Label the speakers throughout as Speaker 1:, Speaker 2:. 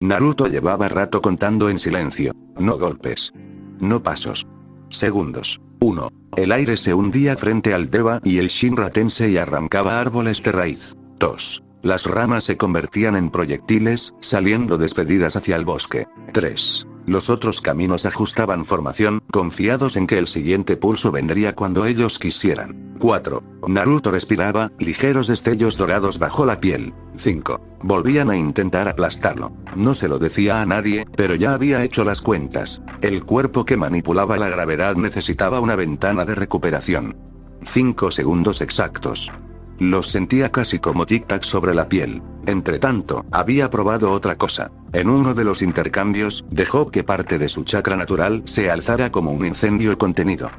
Speaker 1: Naruto llevaba rato contando en silencio. No golpes. No pasos. Segundos. 1. El aire se hundía frente al Deva y el Shinra Tensei arrancaba árboles de raíz. 2. Las ramas se convertían en proyectiles, saliendo despedidas hacia el bosque. 3. Los otros caminos ajustaban formación, confiados en que el siguiente pulso vendría cuando ellos quisieran. 4. Naruto respiraba, ligeros destellos dorados bajo la piel. 5. Volvían a intentar aplastarlo. No se lo decía a nadie, pero ya había hecho las cuentas. El cuerpo que manipulaba la gravedad necesitaba una ventana de recuperación. 5 segundos exactos. Los sentía casi como tic-tac sobre la piel. Entretanto, había probado otra cosa. En uno de los intercambios, dejó que parte de su chakra natural se alzara como un incendio contenido.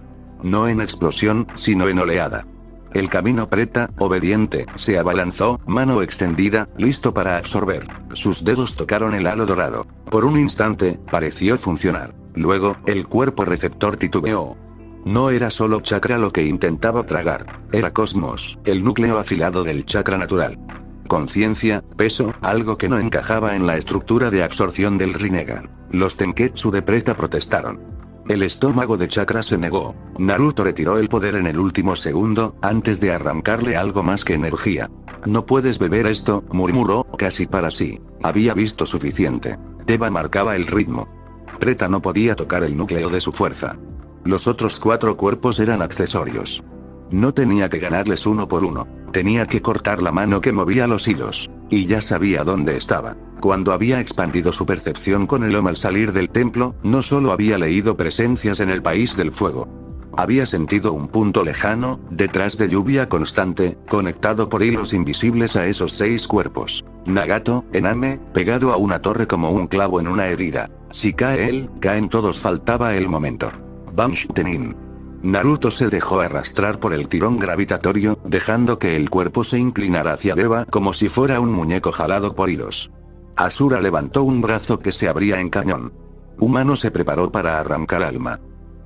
Speaker 1: No en explosión, sino en oleada. El camino Preta, obediente, se abalanzó, mano extendida, listo para absorber. Sus dedos tocaron el halo dorado. Por un instante, pareció funcionar. Luego, el cuerpo receptor titubeó. No era solo chakra lo que intentaba tragar, era cosmos, el núcleo afilado del chakra natural. Conciencia, peso, algo que no encajaba en la estructura de absorción del Rinnegan. Los Tenketsu de Preta protestaron. El estómago de chakra se negó. Naruto retiró el poder en el último segundo, antes de arrancarle algo más que energía. No puedes beber esto, murmuró, casi para sí. Había visto suficiente. Deva marcaba el ritmo. Preta no podía tocar el núcleo de su fuerza. Los otros 4 cuerpos eran accesorios. No tenía que ganarles uno por uno. Tenía que cortar la mano que movía los hilos. Y ya sabía dónde estaba. Cuando había expandido su percepción con el Om al salir del templo, no solo había leído presencias en el país del fuego. Había sentido un punto lejano, detrás de lluvia constante, conectado por hilos invisibles a esos 6 cuerpos. Nagato, Ename, pegado a una torre como un clavo en una herida. Si cae él, caen todos, faltaba el momento. Banshitenin. Naruto se dejó arrastrar por el tirón gravitatorio, dejando que el cuerpo se inclinara hacia Deva como si fuera un muñeco jalado por hilos. Asura levantó un brazo que se abría en cañón. Humano se preparó para arrancar alma.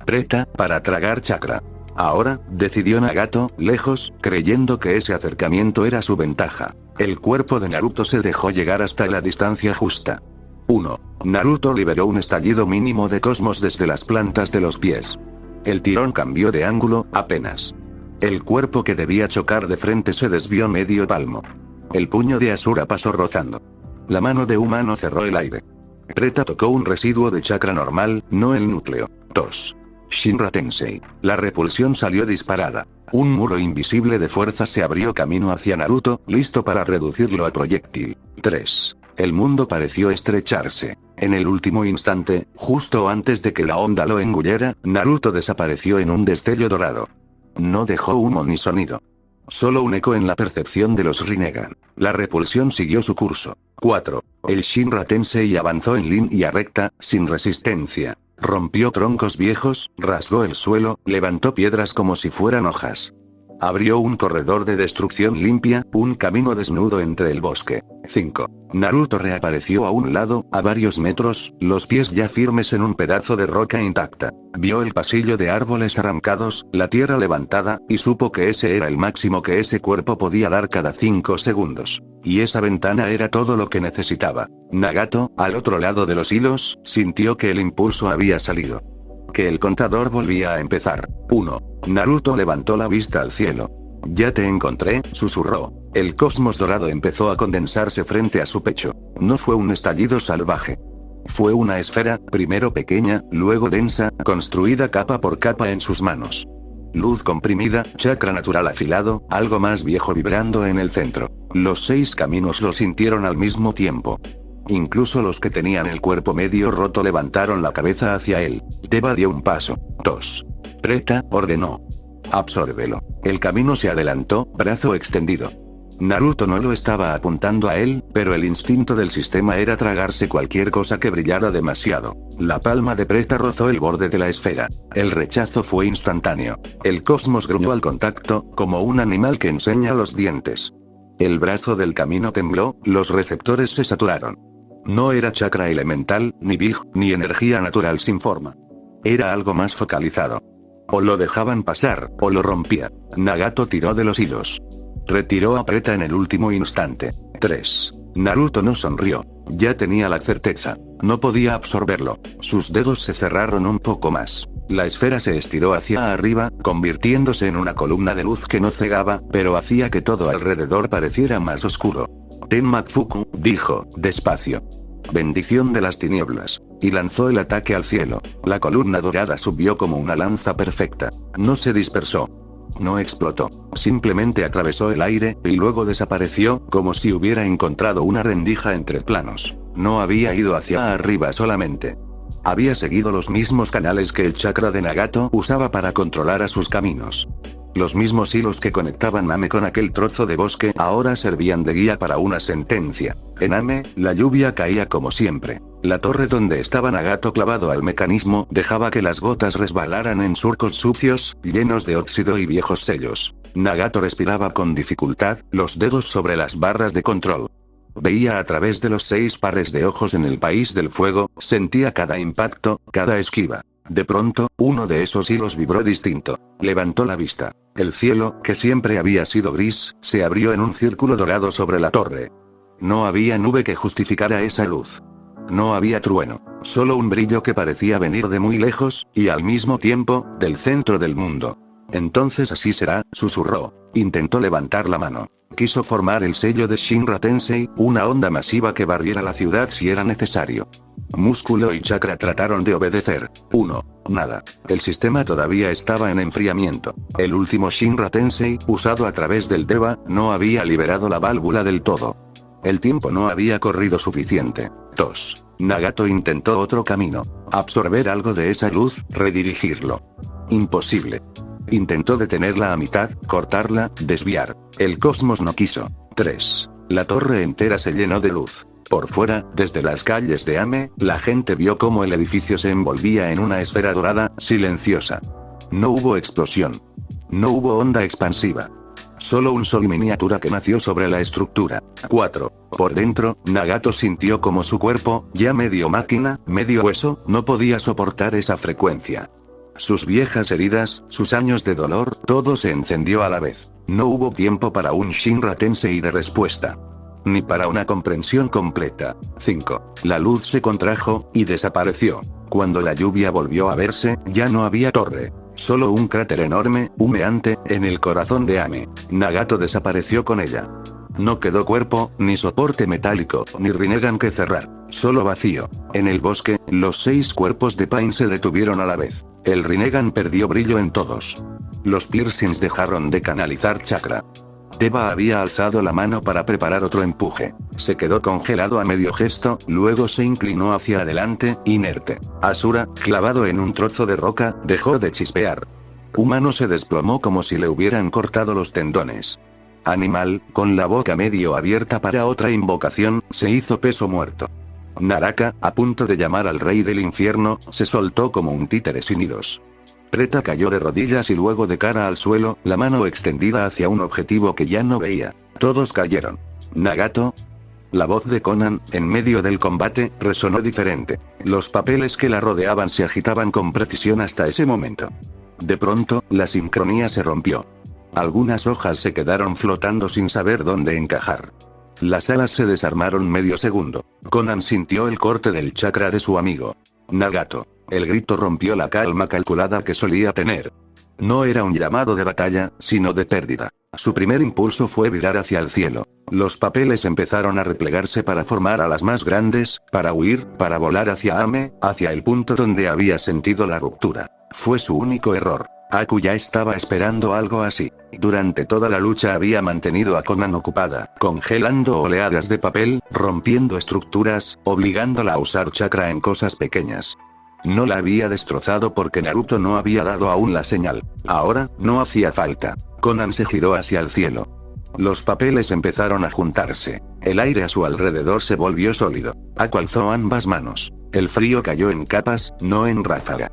Speaker 1: Preta, para tragar chakra. Ahora, decidió Nagato, lejos, creyendo que ese acercamiento era su ventaja. El cuerpo de Naruto se dejó llegar hasta la distancia justa. 1. Naruto liberó un estallido mínimo de cosmos desde las plantas de los pies. El tirón cambió de ángulo, apenas. El cuerpo que debía chocar de frente se desvió medio palmo. El puño de Asura pasó rozando. La mano de humano cerró el aire. Preta tocó un residuo de chakra normal, no el núcleo. 2. Shinra Tensei. La repulsión salió disparada. Un muro invisible de fuerza se abrió camino hacia Naruto, listo para reducirlo a proyectil. 3. El mundo pareció estrecharse. En el último instante, justo antes de que la onda lo engullera, Naruto desapareció en un destello dorado. No dejó humo ni sonido. Solo un eco en la percepción de los Rinnegan. La repulsión siguió su curso. 4. El Shinra Tensei avanzó en línea recta, sin resistencia. Rompió troncos viejos, rasgó el suelo, levantó piedras como si fueran hojas. Abrió un corredor de destrucción limpia, un camino desnudo entre el bosque. 5. Naruto reapareció a un lado, a varios metros, los pies ya firmes en un pedazo de roca intacta. Vio el pasillo de árboles arrancados, la tierra levantada, y supo que ese era el máximo que ese cuerpo podía dar cada 5 segundos. Y esa ventana era todo lo que necesitaba. Nagato, al otro lado de los hilos, sintió que el impulso había salido. Que el contador volvía a empezar. 1. Naruto levantó la vista al cielo. Ya te encontré, susurró. El cosmos dorado empezó a condensarse frente a su pecho. No fue un estallido salvaje. Fue una esfera, primero pequeña, luego densa, construida capa por capa en sus manos. Luz comprimida, chakra natural afilado, algo más viejo vibrando en el centro. Los 6 caminos lo sintieron al mismo tiempo. Incluso los que tenían el cuerpo medio roto levantaron la cabeza hacia él. Deva dio un paso. 2. Preta, ordenó. Absórbelo. El camino se adelantó, brazo extendido. Naruto no lo estaba apuntando a él, pero el instinto del sistema era tragarse cualquier cosa que brillara demasiado. La palma de Preta rozó el borde de la esfera. El rechazo fue instantáneo. El cosmos gruñó al contacto, como un animal que enseña los dientes. El brazo del camino tembló, los receptores se saturaron. No era chakra elemental, ni big, ni energía natural sin forma. Era algo más focalizado. O lo dejaban pasar, o lo rompía. Nagato tiró de los hilos. Retiró a Preta en el último instante. 3. Naruto no sonrió. Ya tenía la certeza. No podía absorberlo. Sus dedos se cerraron un poco más. La esfera se estiró hacia arriba, convirtiéndose en una columna de luz que no cegaba, pero hacía que todo alrededor pareciera más oscuro. Tenmakufuku, dijo, despacio. Bendición de las tinieblas. Y lanzó el ataque al cielo. La columna dorada subió como una lanza perfecta. No se dispersó. No explotó. Simplemente atravesó el aire, y luego desapareció, como si hubiera encontrado una rendija entre planos. No había ido hacia arriba solamente. Había seguido los mismos canales que el chakra de Nagato usaba para controlar a sus caminos. Los mismos hilos que conectaban Ame con aquel trozo de bosque ahora servían de guía para una sentencia. En Ame, la lluvia caía como siempre. La torre donde estaba Nagato clavado al mecanismo dejaba que las gotas resbalaran en surcos sucios, llenos de óxido y viejos sellos. Nagato respiraba con dificultad, los dedos sobre las barras de control. Veía a través de los 6 pares de ojos en el país del fuego, sentía cada impacto, cada esquiva. De pronto, uno de esos hilos vibró distinto. Levantó la vista. El cielo, que siempre había sido gris, se abrió en un círculo dorado sobre la torre. No había nube que justificara esa luz. No había trueno, solo un brillo que parecía venir de muy lejos, y al mismo tiempo, del centro del mundo. Entonces así será, susurró. Intentó levantar la mano. Quiso formar el sello de Shinra Tensei, una onda masiva que barriera la ciudad si era necesario. Músculo y chakra trataron de obedecer. Nada. El sistema todavía estaba en enfriamiento. El último Shinra Tensei, usado a través del Deva, no había liberado la válvula del todo. El tiempo no había corrido suficiente. Nagato intentó otro camino. Absorber algo de esa luz, redirigirlo. Imposible. Intentó detenerla a mitad, cortarla, desviar. El cosmos no quiso. La torre entera se llenó de luz. Por fuera, desde las calles de Ame, la gente vio cómo el edificio se envolvía en una esfera dorada, silenciosa. No hubo explosión. No hubo onda expansiva. Solo un sol miniatura que nació sobre la estructura. Por dentro, Nagato sintió como su cuerpo, ya medio máquina, medio hueso, no podía soportar esa frecuencia. Sus viejas heridas, sus años de dolor, todo se encendió a la vez. No hubo tiempo para un Shinra Tensei de respuesta. Ni para una comprensión completa. La luz se contrajo, y desapareció. Cuando la lluvia volvió a verse, ya no había torre. Solo un cráter enorme, humeante, en el corazón de Ame. Nagato desapareció con ella. No quedó cuerpo, ni soporte metálico, ni Rinnegan que cerrar. Solo vacío. En el bosque, los 6 cuerpos de Pain se detuvieron a la vez. El Rinnegan perdió brillo en todos. Los piercings dejaron de canalizar chakra. Deva había alzado la mano para preparar otro empuje. Se quedó congelado a medio gesto, luego se inclinó hacia adelante, inerte. Asura, clavado en un trozo de roca, dejó de chispear. Humano se desplomó como si le hubieran cortado los tendones. Animal, con la boca medio abierta para otra invocación, se hizo peso muerto. Naraka, a punto de llamar al rey del infierno, se soltó como un títere sin hilos. Preta cayó de rodillas y luego de cara al suelo, la mano extendida hacia un objetivo que ya no veía. Todos cayeron. ¿Nagato? La voz de Conan, en medio del combate, resonó diferente. Los papeles que la rodeaban se agitaban con precisión hasta ese momento. De pronto, la sincronía se rompió. Algunas hojas se quedaron flotando sin saber dónde encajar. Las alas se desarmaron medio segundo. Conan sintió el corte del chakra de su amigo. Nagato. El grito rompió la calma calculada que solía tener. No era un llamado de batalla, sino de pérdida. Su primer impulso fue virar hacia el cielo. Los papeles empezaron a replegarse para formar alas más grandes, para huir, para volar hacia Ame, hacia el punto donde había sentido la ruptura. Fue su único error. Aku ya estaba esperando algo así. Durante toda la lucha había mantenido a Conan ocupada, congelando oleadas de papel, rompiendo estructuras, obligándola a usar chakra en cosas pequeñas. No la había destrozado porque Naruto no había dado aún la señal. Ahora, no hacía falta. Conan se giró hacia el cielo. Los papeles empezaron a juntarse. El aire a su alrededor se volvió sólido. Aku alzó ambas manos. El frío cayó en capas, no en ráfaga.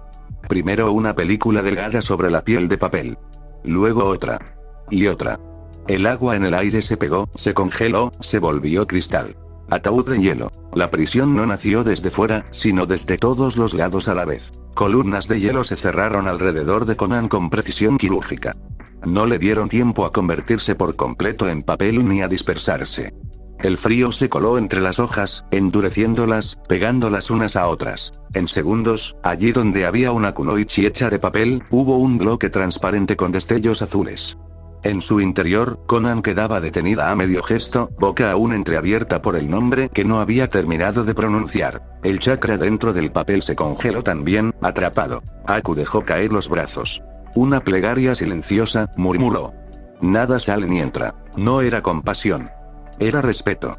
Speaker 1: Primero una película delgada sobre la piel de papel. Luego otra. Y otra. El agua en el aire se pegó, se congeló, se volvió cristal. Ataúd de hielo. La prisión no nació desde fuera, sino desde todos los lados a la vez. Columnas de hielo se cerraron alrededor de Conan con precisión quirúrgica. No le dieron tiempo a convertirse por completo en papel ni a dispersarse. El frío se coló entre las hojas, endureciéndolas, pegándolas unas a otras. En segundos, allí donde había una kunoichi hecha de papel, hubo un bloque transparente con destellos azules. En su interior, Conan quedaba detenida a medio gesto, boca aún entreabierta por el nombre que no había terminado de pronunciar. El chakra dentro del papel se congeló también, atrapado. Aku dejó caer los brazos. Una plegaria silenciosa, murmuró. Nada sale ni entra. No era compasión. Era respeto.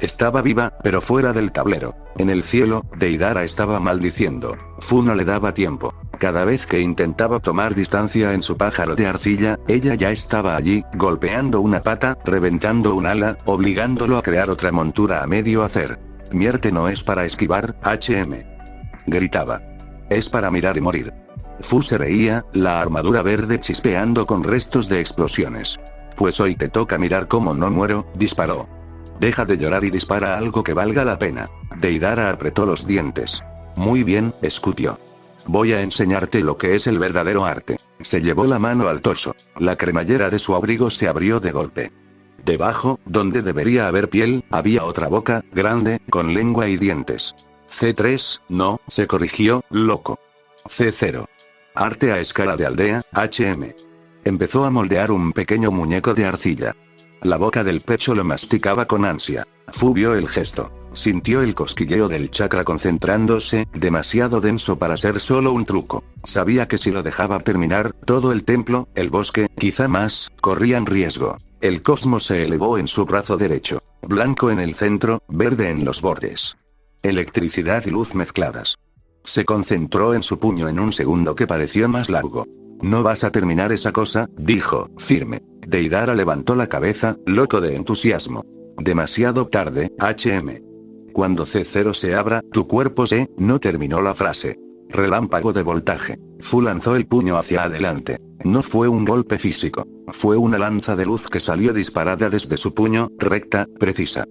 Speaker 1: Estaba viva, pero fuera del tablero. En el cielo, Deidara estaba maldiciendo. Fu no le daba tiempo. Cada vez que intentaba tomar distancia en su pájaro de arcilla, ella ya estaba allí, golpeando una pata, reventando un ala, obligándolo a crear otra montura a medio hacer. Mi arte no es para esquivar, gritaba. Es para mirar y morir. Fu se reía, la armadura verde chispeando con restos de explosiones. Pues hoy te toca mirar cómo no muero, disparó. Deja de llorar y dispara algo que valga la pena. Deidara apretó los dientes. Muy bien, escupió. Voy a enseñarte lo que es el verdadero arte. Se llevó la mano al torso. La cremallera de su abrigo se abrió de golpe. Debajo, donde debería haber piel, había otra boca, grande, con lengua y dientes. C3, no, se corrigió, loco. C0. Arte a escala de aldea, Empezó a moldear un pequeño muñeco de arcilla. La boca del pecho lo masticaba con ansia. Fu vio el gesto. Sintió el cosquilleo del chakra concentrándose, demasiado denso para ser solo un truco. Sabía que si lo dejaba terminar, todo el templo, el bosque, quizá más, corrían riesgo. El cosmos se elevó en su brazo derecho. Blanco en el centro, verde en los bordes. Electricidad y luz mezcladas. Se concentró en su puño en un segundo que pareció más largo. No vas a terminar esa cosa, dijo, firme. Deidara levantó la cabeza, loco de entusiasmo. Demasiado tarde, Cuando C0 se abra, tu cuerpo se, no terminó la frase. Relámpago de voltaje. Fu lanzó el puño hacia adelante. No fue un golpe físico. Fue una lanza de luz que salió disparada desde su puño, recta, precisa.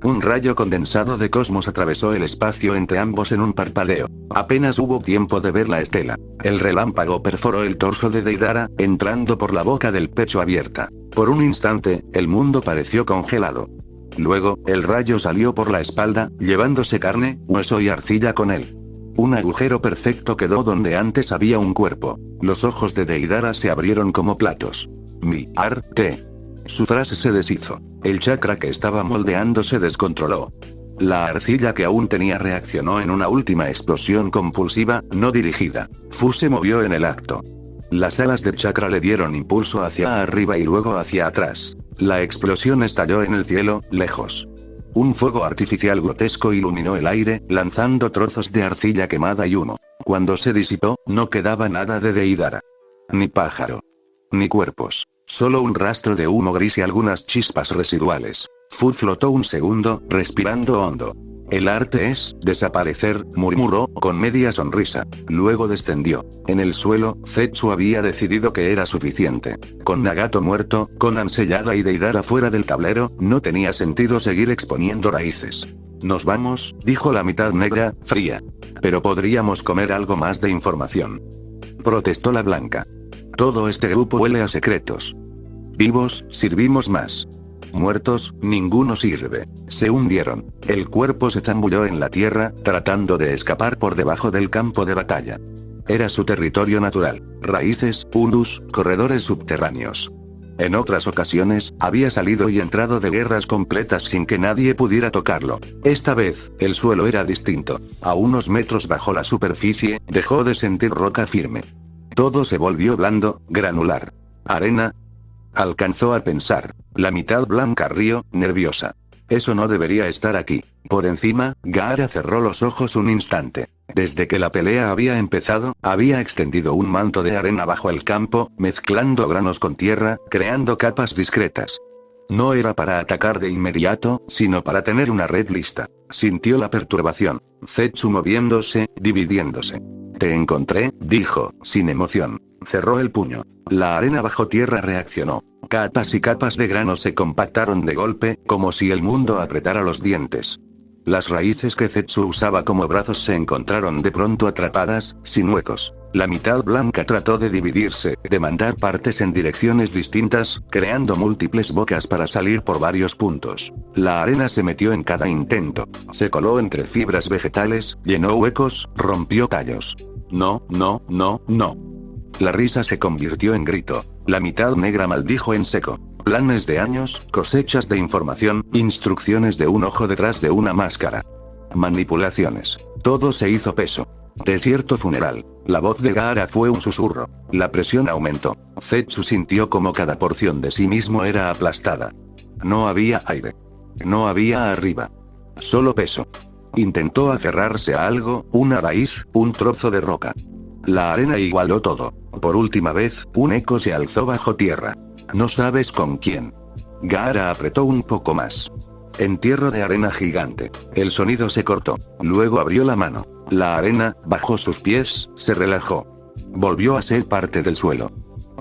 Speaker 1: Un rayo condensado de cosmos atravesó el espacio entre ambos en un parpadeo. Apenas hubo tiempo de ver la estela. El relámpago perforó el torso de Deidara, entrando por la boca del pecho abierta. Por un instante, el mundo pareció congelado. Luego, el rayo salió por la espalda, llevándose carne, hueso y arcilla con él. Un agujero perfecto quedó donde antes había un cuerpo. Los ojos de Deidara se abrieron como platos. Mi arte. Su frase se deshizo. El chakra que estaba moldeando se descontroló. La arcilla que aún tenía reaccionó en una última explosión compulsiva, no dirigida. Fu se movió en el acto. Las alas del chakra le dieron impulso hacia arriba y luego hacia atrás. La explosión estalló en el cielo, lejos. Un fuego artificial grotesco iluminó el aire, lanzando trozos de arcilla quemada y humo. Cuando se disipó, no quedaba nada de Deidara. Ni pájaro. Ni cuerpos. Solo un rastro de humo gris y algunas chispas residuales. Fu flotó un segundo, respirando hondo. El arte es, desaparecer, murmuró, con media sonrisa. Luego descendió. En el suelo, Zetsu había decidido que era suficiente. Con Nagato muerto, Conan sellada y Deidara fuera del tablero, no tenía sentido seguir exponiendo raíces. Nos vamos, dijo la mitad negra, fría. Pero podríamos comer algo más de información. Protestó la blanca. Todo este grupo huele a secretos. Vivos, sirvimos más. Muertos, ninguno sirve. Se hundieron. El cuerpo se zambulló en la tierra, tratando de escapar por debajo del campo de batalla. Era su territorio natural. Raíces, hundus, corredores subterráneos. En otras ocasiones, había salido y entrado de guerras completas sin que nadie pudiera tocarlo. Esta vez, el suelo era distinto. A unos metros bajo la superficie, dejó de sentir roca firme. Todo se volvió blando, granular. Arena. Alcanzó a pensar. La mitad blanca río, nerviosa. Eso no debería estar aquí. Por encima, Gaara cerró los ojos un instante. Desde que la pelea había empezado, había extendido un manto de arena bajo el campo, mezclando granos con tierra, creando capas discretas. No era para atacar de inmediato, sino para tener una red lista. Sintió la perturbación. Zetsu moviéndose, dividiéndose. Te encontré, dijo, sin emoción. Cerró el puño. La arena bajo tierra reaccionó. Capas y capas de grano se compactaron de golpe, como si el mundo apretara los dientes. Las raíces que Zetsu usaba como brazos se encontraron de pronto atrapadas, sin huecos. La mitad blanca trató de dividirse, de mandar partes en direcciones distintas, creando múltiples bocas para salir por varios puntos. La arena se metió en cada intento. Se coló entre fibras vegetales, llenó huecos, rompió tallos. No, no, no, no. La risa se convirtió en grito. La mitad negra maldijo en seco. Planes de años, cosechas de información, instrucciones de un ojo detrás de una máscara. Manipulaciones. Todo se hizo peso. Desierto funeral. La voz de Gaara fue un susurro. La presión aumentó. Zetsu sintió como cada porción de sí mismo era aplastada. No había aire. No había arriba. Solo peso. Intentó aferrarse a algo, una raíz, un trozo de roca. La arena igualó todo. Por última vez, un eco se alzó bajo tierra. No sabes con quién. Gaara apretó un poco más. Entierro de arena gigante. El sonido se cortó. Luego abrió la mano. La arena, bajo sus pies, se relajó. Volvió a ser parte del suelo.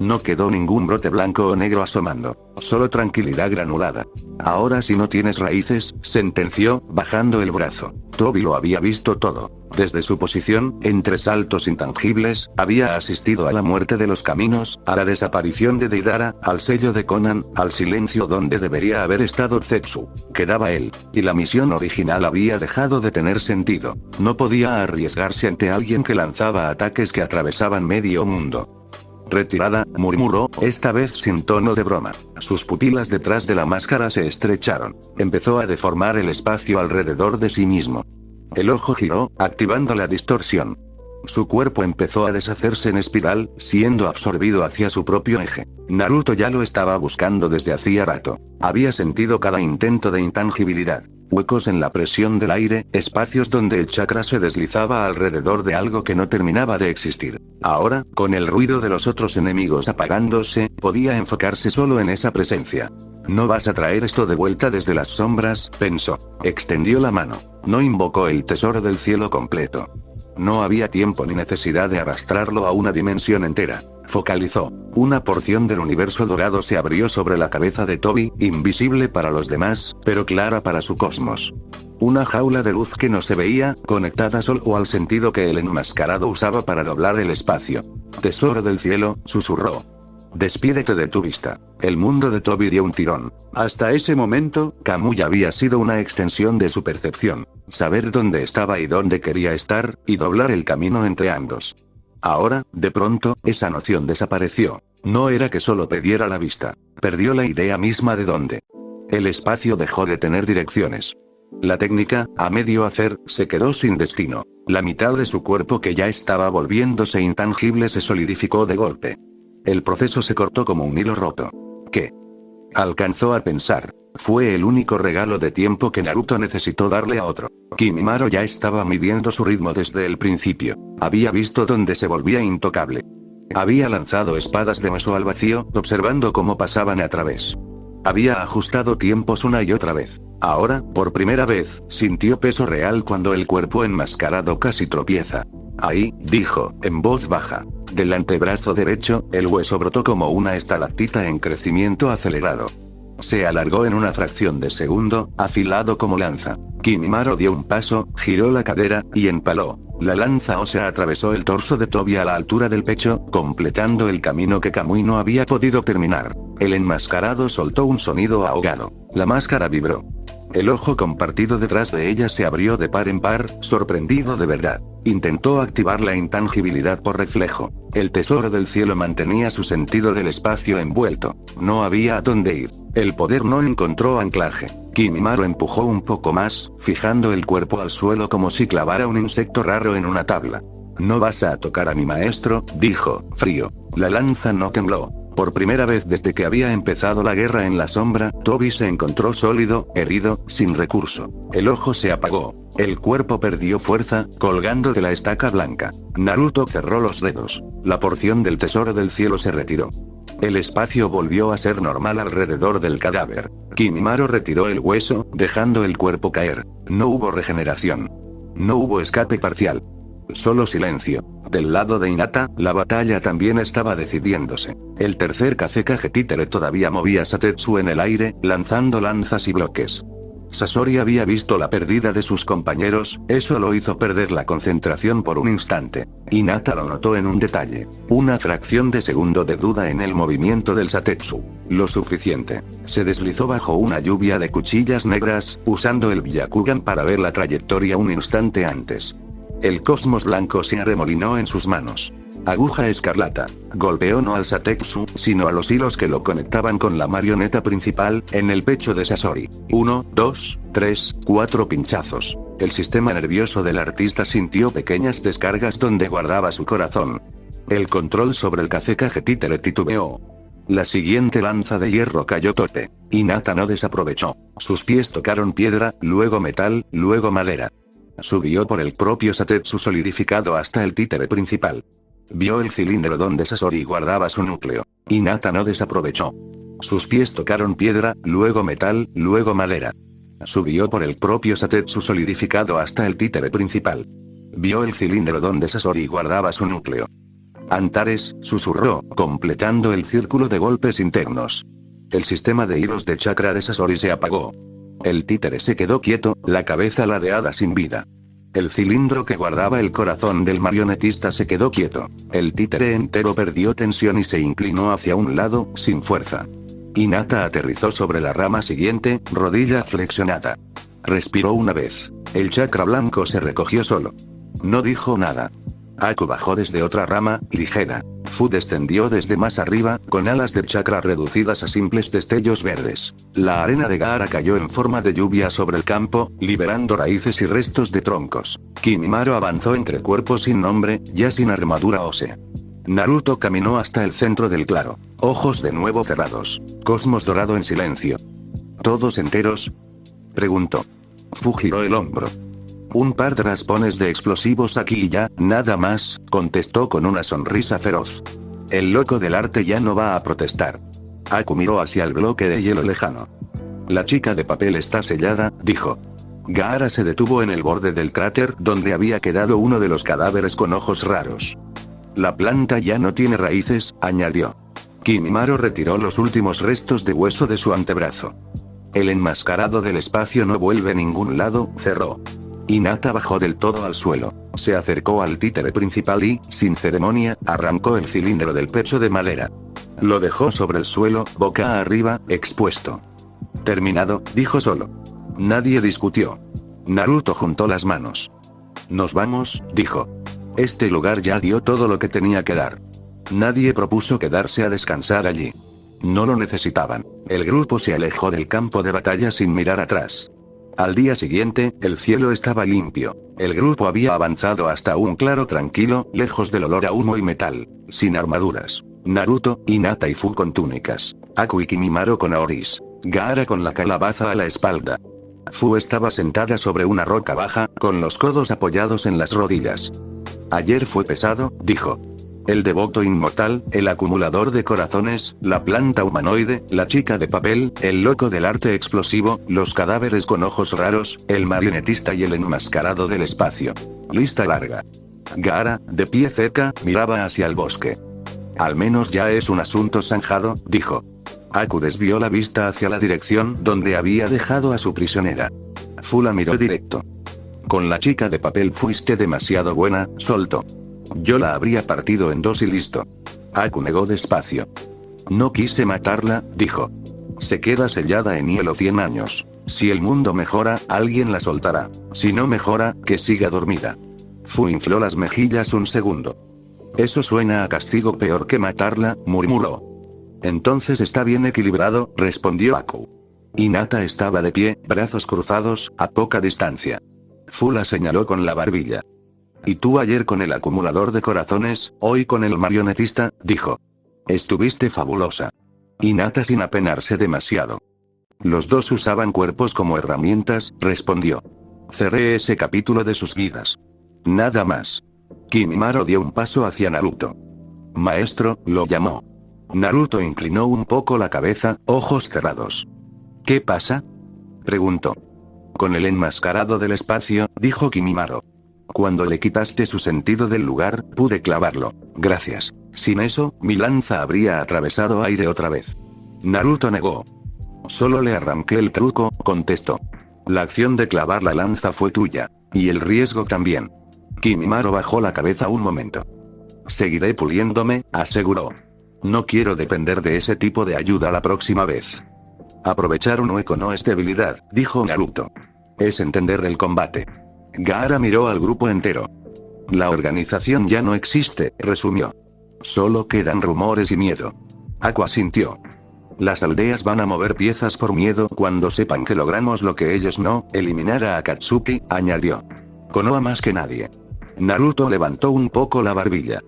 Speaker 1: No quedó ningún brote blanco o negro asomando. Solo tranquilidad granulada. Ahora si no tienes raíces, sentenció, bajando el brazo. Tobi lo había visto todo. Desde su posición, entre saltos intangibles, había asistido a la muerte de los caminos, a la desaparición de Deidara, al sello de Conan, al silencio donde debería haber estado Zetsu. Quedaba él, y la misión original había dejado de tener sentido. No podía arriesgarse ante alguien que lanzaba ataques que atravesaban medio mundo. Retirada, murmuró, esta vez sin tono de broma. Sus pupilas detrás de la máscara se estrecharon. Empezó a deformar el espacio alrededor de sí mismo. El ojo giró, activando la distorsión. Su cuerpo empezó a deshacerse en espiral, siendo absorbido hacia su propio eje. Naruto ya lo estaba buscando desde hacía rato. Había sentido cada intento de intangibilidad. Huecos en la presión del aire, espacios donde el chakra se deslizaba alrededor de algo que no terminaba de existir. Ahora, con el ruido de los otros enemigos apagándose, podía enfocarse solo en esa presencia. No vas a traer esto de vuelta desde las sombras, pensó. Extendió la mano. No invocó el tesoro del cielo completo. No había tiempo ni necesidad de arrastrarlo a una dimensión entera. Focalizó. Una porción del universo dorado se abrió sobre la cabeza de Tobi, invisible para los demás, pero clara para su cosmos. Una jaula de luz que no se veía, conectada solo al sentido que el enmascarado usaba para doblar el espacio. Tesoro del cielo, susurró. Despídete de tu vista. El mundo de Tobi dio un tirón. Hasta ese momento, Kamui había sido una extensión de su percepción. Saber dónde estaba y dónde quería estar, y doblar el camino entre ambos. Ahora, de pronto, esa noción desapareció. No era que solo perdiera la vista. Perdió la idea misma de dónde. El espacio dejó de tener direcciones. La técnica, a medio hacer, se quedó sin destino. La mitad de su cuerpo que ya estaba volviéndose intangible se solidificó de golpe. El proceso se cortó como un hilo roto. ¿Qué? Alcanzó a pensar. Fue el único regalo de tiempo que Naruto necesitó darle a otro. Kimimaro ya estaba midiendo su ritmo desde el principio. Había visto dónde se volvía intocable. Había lanzado espadas de mazo al vacío, observando cómo pasaban a través. Había ajustado tiempos una y otra vez. Ahora, por primera vez, sintió peso real cuando el cuerpo enmascarado casi tropieza. Ahí, dijo, en voz baja. Del antebrazo derecho, el hueso brotó como una estalactita en crecimiento acelerado. Se alargó en una fracción de segundo, afilado como lanza. Kimimaro dio un paso, giró la cadera, y empaló. La lanza ósea atravesó el torso de Tobi a la altura del pecho, completando el camino que Kamui no había podido terminar. El enmascarado soltó un sonido ahogado. La máscara vibró. El ojo compartido detrás de ella se abrió de par en par, sorprendido de verdad. Intentó activar la intangibilidad por reflejo. El tesoro del cielo mantenía su sentido del espacio envuelto. No había a dónde ir. El poder no encontró anclaje. Kimimaro empujó un poco más, fijando el cuerpo al suelo como si clavara un insecto raro en una tabla. No vas a tocar a mi maestro, dijo, frío. La lanza no tembló. Por primera vez desde que había empezado la guerra en la sombra, Tobi se encontró sólido, herido, sin recurso. El ojo se apagó. El cuerpo perdió fuerza, colgando de la estaca blanca. Naruto cerró los dedos. La porción del tesoro del cielo se retiró. El espacio volvió a ser normal alrededor del cadáver. Kimimaro retiró el hueso, dejando el cuerpo caer. No hubo regeneración. No hubo escape parcial. Solo silencio. Del lado de Hinata, la batalla también estaba decidiéndose. El tercer Kazekage títere todavía movía Satetsu en el aire, lanzando lanzas y bloques. Sasori había visto la pérdida de sus compañeros, eso lo hizo perder la concentración por un instante. Hinata lo notó en un detalle. Una fracción de segundo de duda en el movimiento del Satetsu. Lo suficiente. Se deslizó bajo una lluvia de cuchillas negras, usando el Byakugan para ver la trayectoria un instante antes. El cosmos blanco se arremolinó en sus manos. Aguja escarlata. Golpeó no al Satetsu, sino a los hilos que lo conectaban con la marioneta principal, en el pecho de Sasori. 1, 2, 3, 4 pinchazos. El sistema nervioso del artista sintió pequeñas descargas donde guardaba su corazón. El control sobre el Kazekage títere titubeó. La siguiente lanza de hierro cayó tope. Hinata no desaprovechó. Sus pies tocaron piedra, luego metal, luego madera. Subió por el propio Satetsu solidificado hasta el títere principal. Vio el cilindro donde Sasori guardaba su núcleo. Hinata no desaprovechó. Sus pies tocaron piedra, luego metal, luego madera. Subió por el propio Satetsu solidificado hasta el títere principal. Vio el cilindro donde Sasori guardaba su núcleo. Antares, susurró, completando el círculo de golpes internos. El sistema de hilos de chakra de Sasori se apagó. El títere se quedó quieto, la cabeza ladeada sin vida. El cilindro que guardaba el corazón del marionetista se quedó quieto. El títere entero perdió tensión y se inclinó hacia un lado, sin fuerza. Hinata aterrizó sobre la rama siguiente, rodilla flexionada. Respiró una vez. El chakra blanco se recogió solo. No dijo nada. Aku bajó desde otra rama, ligera. Fu descendió desde más arriba, con alas de chakra reducidas a simples destellos verdes. La arena de Gaara cayó en forma de lluvia sobre el campo, liberando raíces y restos de troncos. Kimimaro avanzó entre cuerpos sin nombre, ya sin armadura ósea. Naruto caminó hasta el centro del claro. Ojos de nuevo cerrados. Cosmos dorado en silencio. ¿Todos enteros?, preguntó. Fu giró el hombro. Un par de raspones de explosivos aquí y ya, nada más, contestó con una sonrisa feroz. El loco del arte ya no va a protestar. Aku miró hacia el bloque de hielo lejano. La chica de papel está sellada, dijo. Gaara se detuvo en el borde del cráter donde había quedado uno de los cadáveres con ojos raros. La planta ya no tiene raíces, añadió. Kimimaro retiró los últimos restos de hueso de su antebrazo. El enmascarado del espacio no vuelve a ningún lado, cerró. Hinata bajó del todo al suelo. Se acercó al títere principal y, sin ceremonia, arrancó el cilindro del pecho de madera. Lo dejó sobre el suelo, boca arriba, expuesto. Terminado, dijo solo. Nadie discutió. Naruto juntó las manos. Nos vamos, dijo. Este lugar ya dio todo lo que tenía que dar. Nadie propuso quedarse a descansar allí. No lo necesitaban. El grupo se alejó del campo de batalla sin mirar atrás. Al día siguiente, el cielo estaba limpio. El grupo había avanzado hasta un claro tranquilo, lejos del olor a humo y metal, sin armaduras. Naruto, Hinata y Fu con túnicas. Aku y Kimimaro con aoris. Gaara con la calabaza a la espalda. Fu estaba sentada sobre una roca baja, con los codos apoyados en las rodillas. Ayer fue pesado, dijo. El devoto inmortal, el acumulador de corazones, la planta humanoide, la chica de papel, el loco del arte explosivo, los cadáveres con ojos raros, el marionetista y el enmascarado del espacio. Lista larga. Gaara, de pie cerca, miraba hacia el bosque. Al menos ya es un asunto zanjado, dijo. Aku desvió la vista hacia la dirección donde había dejado a su prisionera. Fu la miró directo. Con la chica de papel fuiste demasiado buena, soltó. Yo la habría partido en dos y listo. Aku negó despacio. No quise matarla, dijo. Se queda sellada en hielo 100 años. Si el mundo mejora, alguien la soltará. Si no mejora, que siga dormida. Fu infló las mejillas un segundo. Eso suena a castigo peor que matarla, murmuró. Entonces está bien equilibrado, respondió Aku. Hinata estaba de pie, brazos cruzados, a poca distancia. Fu la señaló con la barbilla. Y tú ayer con el acumulador de corazones, hoy con el marionetista, dijo. Estuviste fabulosa. Hinata sin apenarse demasiado. Los dos usaban cuerpos como herramientas, respondió. Cerré ese capítulo de sus vidas. Nada más. Kimimaro dio un paso hacia Naruto. Maestro, lo llamó. Naruto inclinó un poco la cabeza, ojos cerrados. ¿Qué pasa?, preguntó. Con el enmascarado del espacio, dijo Kimimaro. Cuando le quitaste su sentido del lugar, pude clavarlo. Gracias. Sin eso, mi lanza habría atravesado aire otra vez. Naruto negó. Solo le arranqué el truco, contestó. La acción de clavar la lanza fue tuya. Y el riesgo también. Kimimaro bajó la cabeza un momento. Seguiré puliéndome, aseguró. No quiero depender de ese tipo de ayuda la próxima vez. Aprovechar un hueco no es debilidad, dijo Naruto. Es entender el combate. Gaara miró al grupo entero. La organización ya no existe, resumió. Solo quedan rumores y miedo. Aku asintió. Las aldeas van a mover piezas por miedo cuando sepan que logramos lo que ellos no, eliminar a Akatsuki, añadió. Konoha más que nadie. Naruto levantó un poco la barbilla.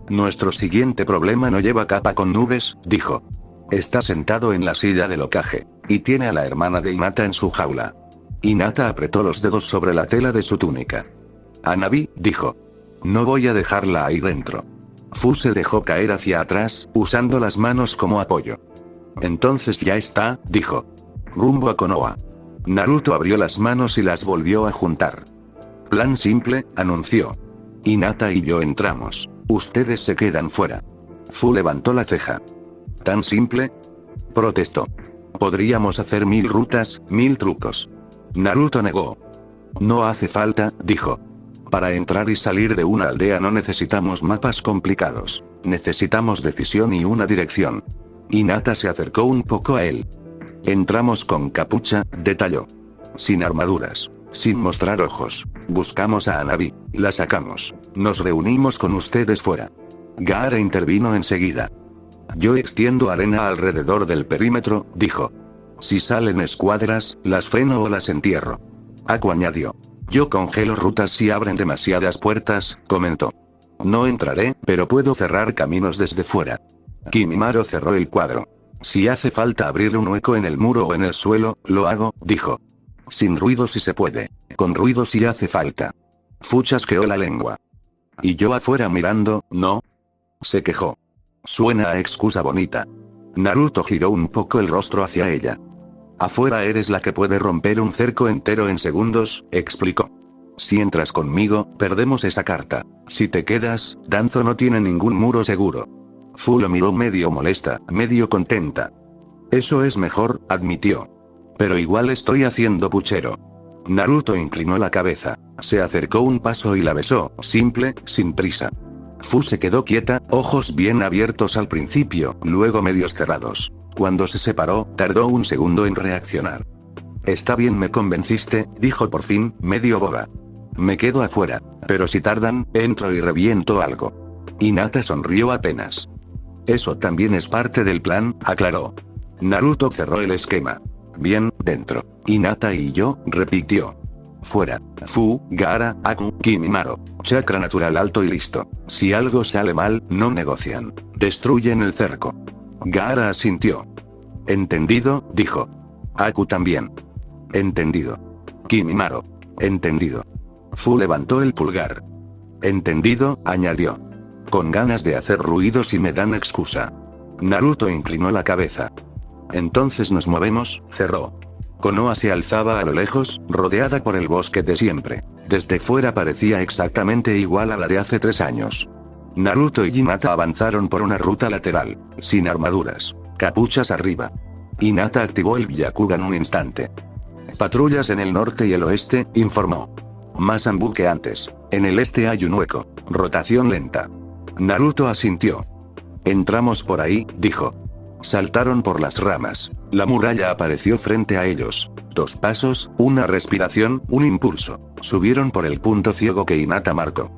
Speaker 1: Nuestro siguiente problema no lleva capa con nubes, dijo. Está sentado en la silla del Hokage. Y tiene a la hermana de Hinata en su jaula. Hinata apretó los dedos sobre la tela de su túnica. Hanabi, dijo. No voy a dejarla ahí dentro. Fu se dejó caer hacia atrás, usando las manos como apoyo. Entonces ya está, dijo. Rumbo a Konoha. Naruto abrió las manos y las volvió a juntar. Plan simple, anunció. Hinata y yo entramos. Ustedes se quedan fuera. Fu levantó la ceja. ¿Tan simple? Protestó. Podríamos hacer 1000 rutas, 1000 trucos. Naruto negó. No hace falta, dijo. Para entrar y salir de una aldea no necesitamos mapas complicados. Necesitamos decisión y una dirección. Hinata se acercó un poco a él. Entramos con capucha, detalló. Sin armaduras. Sin mostrar ojos. Buscamos a Hanabi. La sacamos. Nos reunimos con ustedes fuera. Gaara intervino enseguida. Yo extiendo arena alrededor del perímetro, dijo. Si salen escuadras, las freno o las entierro. Aku añadió. Yo congelo rutas si abren demasiadas puertas, comentó. No entraré, pero puedo cerrar caminos desde fuera. Kimimaro cerró el cuadro. Si hace falta abrir un hueco en el muro o en el suelo, lo hago, dijo. Sin ruido si se puede. Con ruido si hace falta. Fu chasqueó la lengua. Y yo afuera mirando, ¿no? Se quejó. Suena a excusa bonita. Naruto giró un poco el rostro hacia ella. Afuera eres la que puede romper un cerco entero en segundos, explicó. Si entras conmigo, perdemos esa carta. Si te quedas, Danzo no tiene ningún muro seguro. Fu lo miró medio molesta, medio contenta. Eso es mejor, admitió. Pero igual estoy haciendo puchero. Naruto inclinó la cabeza, se acercó un paso y la besó, simple, sin prisa. Fu se quedó quieta, ojos bien abiertos al principio, luego medios cerrados. Cuando se separó, tardó un segundo en reaccionar. Está bien, me convenciste, dijo por fin, medio boba. Me quedo afuera, pero si tardan, entro y reviento algo. Hinata sonrió apenas. Eso también es parte del plan, aclaró. Naruto cerró el esquema. Bien, dentro. Hinata y yo, repitió. Fuera. Fu, Gaara, Aku, Kimimaro. Chakra natural alto y listo. Si algo sale mal, no negocian. Destruyen el cerco. Gaara asintió. Entendido, dijo. Aku también. Entendido. Kimimaro. Entendido. Fu levantó el pulgar. Entendido, añadió. Con ganas de hacer ruido si me dan excusa. Naruto inclinó la cabeza. Entonces nos movemos, cerró. Konoha se alzaba a lo lejos, rodeada por el bosque de siempre. Desde fuera parecía exactamente igual a la de hace 3 años. Naruto y Hinata avanzaron por una ruta lateral, sin armaduras, capuchas arriba. Hinata activó el Byakugan un instante. Patrullas en el norte y el oeste, informó. Más Anbu que antes. En el este hay un hueco. Rotación lenta. Naruto asintió. Entramos por ahí, dijo. Saltaron por las ramas. La muralla apareció frente a ellos. 2 pasos, una respiración, un impulso. Subieron por el punto ciego que Hinata marcó.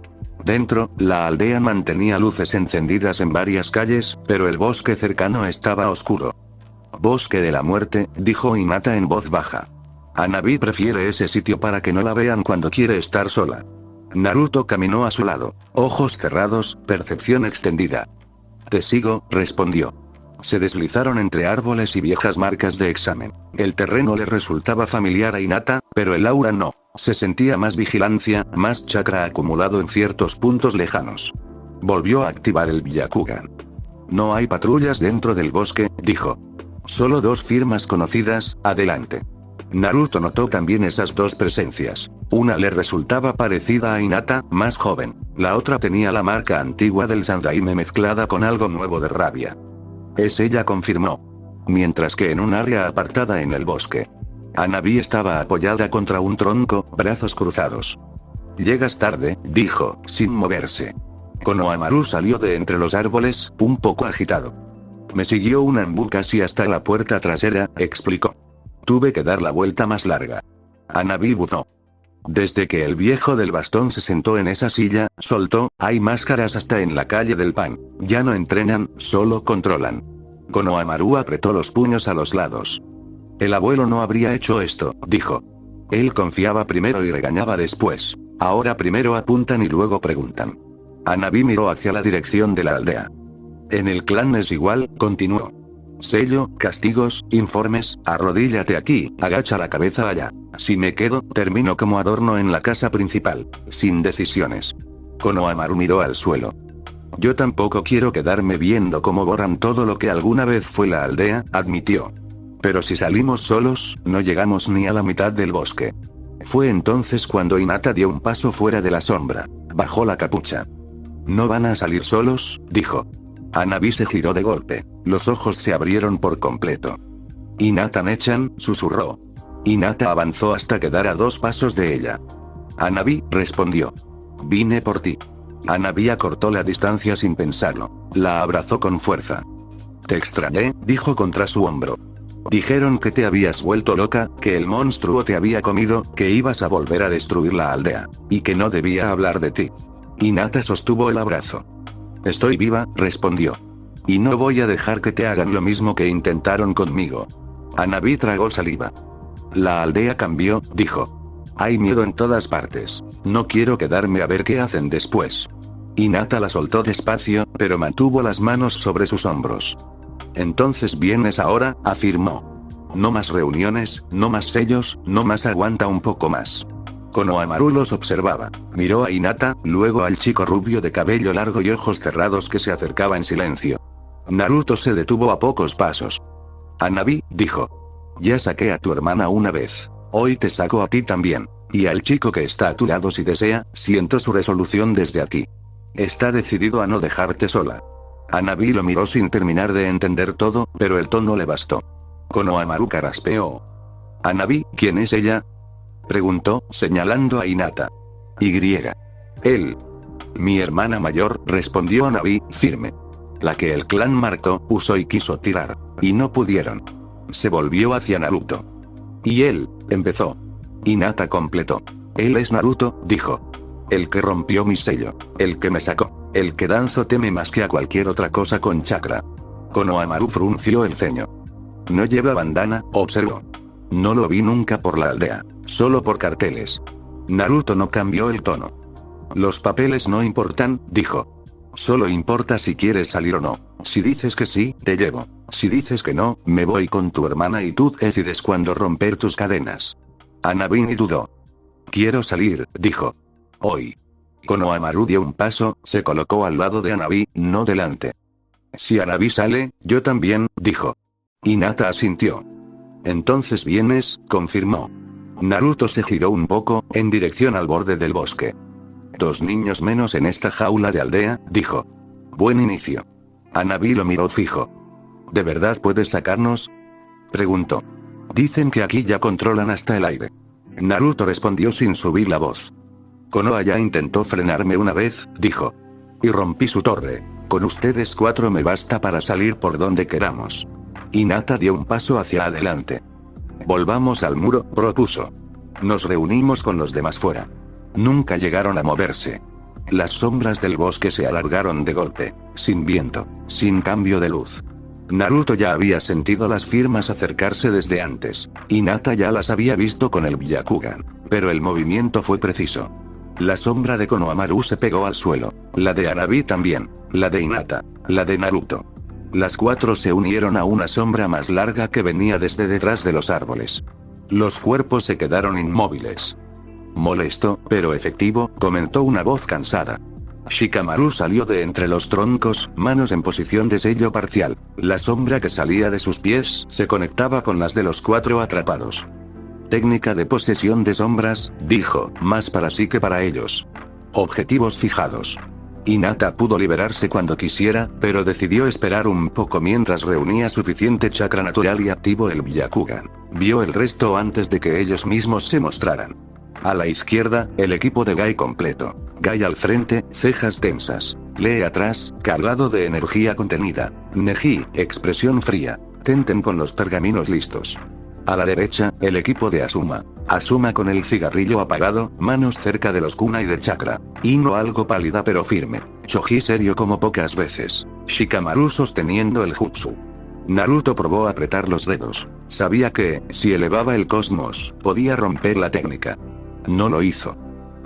Speaker 1: Dentro, la aldea mantenía luces encendidas en varias calles, pero el bosque cercano estaba oscuro. Bosque de la muerte, dijo Hinata en voz baja. Hanabi prefiere ese sitio para que no la vean cuando quiere estar sola. Naruto caminó a su lado, ojos cerrados, percepción extendida. Te sigo, respondió. Se deslizaron entre árboles y viejas marcas de examen. El terreno le resultaba familiar a Hinata, pero el aura no. Se sentía más vigilancia, más chakra acumulado en ciertos puntos lejanos. Volvió a activar el Byakugan. No hay patrullas dentro del bosque, dijo. Solo 2 firmas conocidas, adelante. Naruto notó también esas 2 presencias. Una le resultaba parecida a Hinata, más joven. La otra tenía la marca antigua del Sandaime mezclada con algo nuevo de rabia. Es ella, confirmó. Mientras que en un área apartada en el bosque. Hanabi estaba apoyada contra un tronco, brazos cruzados. Llegas tarde, dijo, sin moverse. Konohamaru salió de entre los árboles, un poco agitado. Me siguió un Anbu casi hasta la puerta trasera, explicó. Tuve que dar la vuelta más larga. Hanabi buzó. Desde que el viejo del bastón se sentó en esa silla, soltó, hay máscaras hasta en la calle del pan. Ya no entrenan, solo controlan. Konohamaru apretó los puños a los lados. El abuelo no habría hecho esto, dijo. Él confiaba primero y regañaba después. Ahora primero apuntan y luego preguntan. Hanabi miró hacia la dirección de la aldea. En el clan es igual, continuó. Sello, castigos, informes, arrodíllate aquí, agacha la cabeza allá. Si me quedo, termino como adorno en la casa principal, sin decisiones. Konohamaru miró al suelo. Yo tampoco quiero quedarme viendo cómo borran todo lo que alguna vez fue la aldea, admitió. Pero si salimos solos, no llegamos ni a la mitad del bosque. Fue entonces cuando Hinata dio un paso fuera de la sombra. Bajó la capucha. No van a salir solos, dijo. Hanabi se giró de golpe. Los ojos se abrieron por completo. Hinata-nechan, susurró. Hinata avanzó hasta quedar a 2 pasos de ella. Hanabi, respondió. Vine por ti. Hanabi acortó la distancia sin pensarlo. La abrazó con fuerza. Te extrañé, dijo contra su hombro. Dijeron que te habías vuelto loca, que el monstruo te había comido, que ibas a volver a destruir la aldea, y que no debía hablar de ti. Hinata sostuvo el abrazo. Estoy viva, respondió. Y no voy a dejar que te hagan lo mismo que intentaron conmigo. Hanabi tragó saliva. La aldea cambió, dijo. Hay miedo en todas partes. No quiero quedarme a ver qué hacen después. Hinata la soltó despacio, pero mantuvo las manos sobre sus hombros. Entonces vienes ahora, afirmó. No más reuniones, no más sellos, no más aguanta un poco más. Konohamaru los observaba. Miró a Hinata, luego al chico rubio de cabello largo y ojos cerrados que se acercaba en silencio. Naruto se detuvo a pocos pasos. Hanabi, dijo. Ya saqué a tu hermana una vez. Hoy te saco a ti también. Y al chico que está a tu lado si desea, siento su resolución desde aquí. Está decidido a no dejarte sola. Hanabi lo miró sin terminar de entender todo, pero el tono le bastó. Konohamaru carraspeó. Hanabi, ¿quién es ella? Preguntó, señalando a Hinata. Él. Mi hermana mayor, respondió Hanabi, firme. La que el clan marcó, usó y quiso tirar. Y no pudieron. Se volvió hacia Naruto. Y él, empezó. Hinata completó. Él es Naruto, dijo. El que rompió mi sello. El que me sacó. El que Danzo teme más que a cualquier otra cosa con chakra. Konohamaru frunció el ceño. No lleva bandana, observó. No lo vi nunca por la aldea. Solo por carteles. Naruto no cambió el tono. Los papeles no importan, dijo. Solo importa si quieres salir o no. Si dices que sí, te llevo. Si dices que no, me voy con tu hermana y tú decides cuándo romper tus cadenas. Hanabi ni dudó. Quiero salir, dijo. Hoy. Konohamaru dio un paso, se colocó al lado de Hanabi, no delante. Si Hanabi sale, yo también, dijo. Hinata asintió. Entonces vienes, confirmó. Naruto se giró un poco, en dirección al borde del bosque. 2 niños menos en esta jaula de aldea, dijo. Buen inicio. Hanabi lo miró fijo. ¿De verdad puedes sacarnos? Preguntó. Dicen que aquí ya controlan hasta el aire. Naruto respondió sin subir la voz. Konoha ya intentó frenarme una vez, dijo. Y rompí su torre. Con ustedes 4 me basta para salir por donde queramos. Hinata dio un paso hacia adelante. Volvamos al muro, propuso. Nos reunimos con los demás fuera. Nunca llegaron a moverse. Las sombras del bosque se alargaron de golpe, sin viento, sin cambio de luz. Naruto ya había sentido las firmas acercarse desde antes. Hinata ya las había visto con el Byakugan. Pero el movimiento fue preciso. La sombra de Konohamaru se pegó al suelo. La de Hanabi también. La de Hinata. La de Naruto. Las 4 se unieron a una sombra más larga que venía desde detrás de los árboles. Los cuerpos se quedaron inmóviles. Molesto, pero efectivo, comentó una voz cansada. Shikamaru salió de entre los troncos, manos en posición de sello parcial. La sombra que salía de sus pies se conectaba con las de los 4 atrapados. Técnica de posesión de sombras, dijo, más para sí que para ellos. Objetivos fijados. Hinata pudo liberarse cuando quisiera, pero decidió esperar un poco mientras reunía suficiente chakra natural y activó el Byakugan. Vio el resto antes de que ellos mismos se mostraran. A la izquierda, el equipo de Gai completo. Gai al frente, cejas tensas. Lee atrás, cargado de energía contenida. Neji, expresión fría. Tenten con los pergaminos listos. A la derecha, el equipo de Asuma. Asuma con el cigarrillo apagado, manos cerca de los kunai de chakra. Ino algo pálida pero firme. Choji serio como pocas veces. Shikamaru sosteniendo el jutsu. Naruto probó apretar los dedos. Sabía que, si elevaba el cosmos, podía romper la técnica. No lo hizo.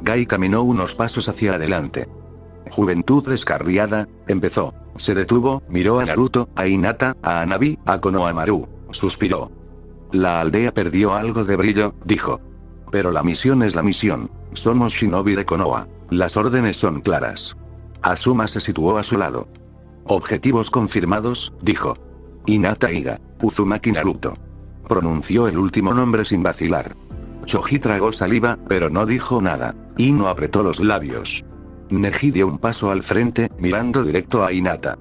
Speaker 1: Gai caminó unos pasos hacia adelante. Juventud descarriada, empezó. Se detuvo, miró a Naruto, a Hinata, a Hanabi, a Konohamaru. Suspiró. La aldea perdió algo de brillo, dijo. Pero la misión es la misión. Somos shinobi de Konoha. Las órdenes son claras. Asuma se situó a su lado. Objetivos confirmados, dijo. Hinata Iga, Uzumaki Naruto. Pronunció el último nombre sin vacilar. Choji tragó saliva, pero no dijo nada. Ino apretó los labios. Neji dio un paso al frente, mirando directo a Hinata.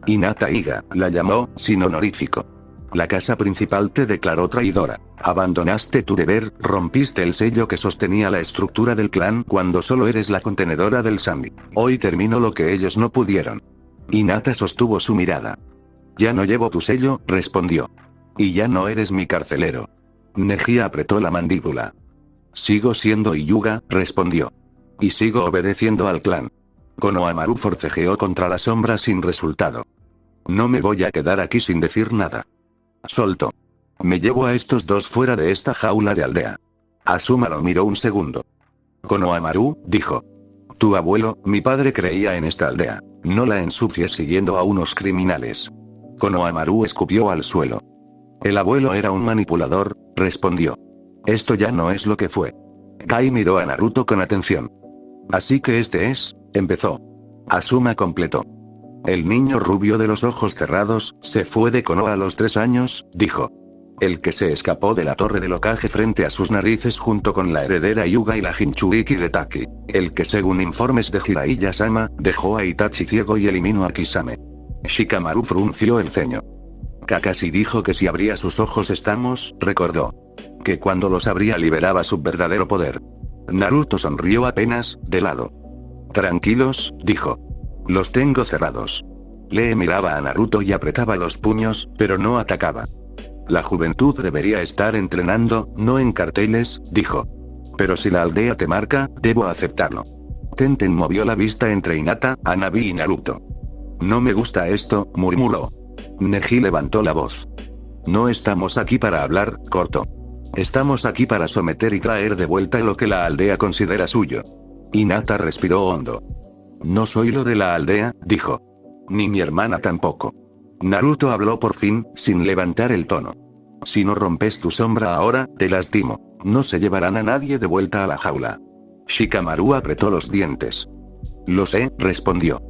Speaker 1: Hinata Iga, la llamó, sin honorífico. La casa principal te declaró traidora. Abandonaste tu deber, rompiste el sello que sostenía la estructura del clan cuando solo eres la contenedora del Sami. Hoy termino lo que ellos no pudieron. Hinata sostuvo su mirada. Ya no llevo tu sello, respondió. Y ya no eres mi carcelero. Neji apretó la mandíbula. Sigo siendo Hyuga, respondió. Y sigo obedeciendo al clan. Konohamaru forcejeó contra la sombra sin resultado. No me voy a quedar aquí sin decir nada. Soltó. Me llevo a estos dos fuera de esta jaula de aldea. Asuma lo miró un segundo. Konohamaru, dijo. Tu abuelo, mi padre creía en esta aldea. No la ensucies siguiendo a unos criminales. Konohamaru escupió al suelo. El abuelo era un manipulador, respondió. Esto ya no es lo que fue. Gai miró a Naruto con atención. Así que este es, empezó. Asuma completó. El niño rubio de los ojos cerrados, se fue de Konoha a los 3 años, dijo. El que se escapó de la torre del Hokage frente a sus narices junto con la heredera Hyuga y la Jinchuriki de Taki. El que según informes de Jiraiya-sama, dejó a Itachi ciego y eliminó a Kisame. Shikamaru frunció el ceño. Kakashi dijo que si abría sus ojos estamos, recordó. Que cuando los abría liberaba su verdadero poder. Naruto sonrió apenas, de lado. Tranquilos, dijo. Los tengo cerrados. Lee miraba a Naruto y apretaba los puños, pero no atacaba. La juventud debería estar entrenando, no en carteles, dijo. Pero si la aldea te marca, debo aceptarlo. Tenten movió la vista entre Hinata, Hanabi y Naruto. No me gusta esto, murmuró. Neji levantó la voz. No estamos aquí para hablar, cortó. Estamos aquí para someter y traer de vuelta lo que la aldea considera suyo. Hinata respiró hondo. No soy lo de la aldea, dijo. Ni mi hermana tampoco. Naruto habló por fin, sin levantar el tono. Si no rompes tu sombra ahora, te lastimo. No se llevarán a nadie de vuelta a la jaula. Shikamaru apretó los dientes. Lo sé, respondió.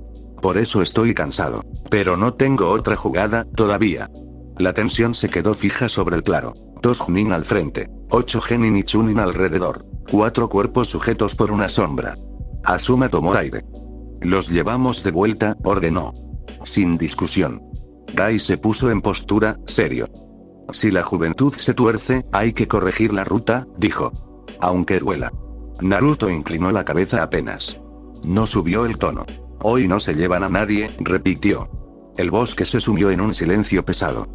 Speaker 1: Por eso estoy cansado. Pero no tengo otra jugada, todavía. La tensión se quedó fija sobre el claro. 2 Junin al frente. 8 Genin y Chunin alrededor. 4 cuerpos sujetos por una sombra. Asuma tomó aire. Los llevamos de vuelta, ordenó. Sin discusión. Gai se puso en postura, serio. Si la juventud se tuerce, hay que corregir la ruta, dijo. Aunque duela. Naruto inclinó la cabeza apenas. No subió el tono. Hoy no se llevan a nadie, repitió. El bosque se sumió en un silencio pesado.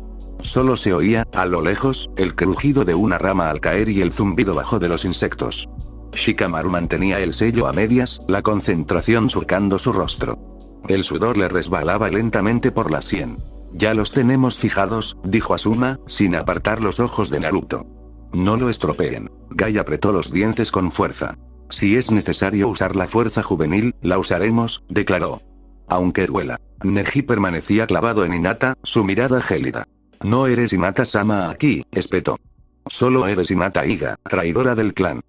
Speaker 1: Solo se oía, a lo lejos, el crujido de una rama al caer y el zumbido bajo de los insectos. Shikamaru mantenía el sello a medias, la concentración surcando su rostro. El sudor le resbalaba lentamente por la sien. Ya los tenemos fijados, dijo Asuma, sin apartar los ojos de Naruto. No lo estropeen. Gai apretó los dientes con fuerza. Si es necesario usar la fuerza juvenil, la usaremos, declaró. Aunque duela. Neji permanecía clavado en Hinata, su mirada gélida. No eres Hinata-sama aquí, espetó. Solo eres Hinata Iga, traidora del clan.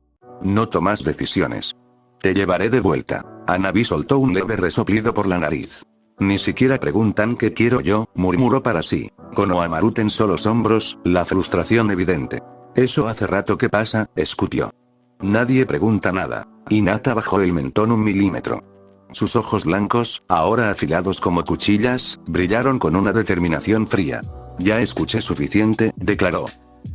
Speaker 1: No tomas decisiones. Te llevaré de vuelta. Hanabi soltó un leve resoplido por la nariz. Ni siquiera preguntan qué quiero yo, murmuró para sí. Konohamaru tensó los hombros, la frustración evidente. Eso hace rato que pasa, escutió. Nadie pregunta nada. Hinata bajó el mentón 1 milímetro. Sus ojos blancos, ahora afilados como cuchillas, brillaron con una determinación fría. Ya escuché suficiente, declaró.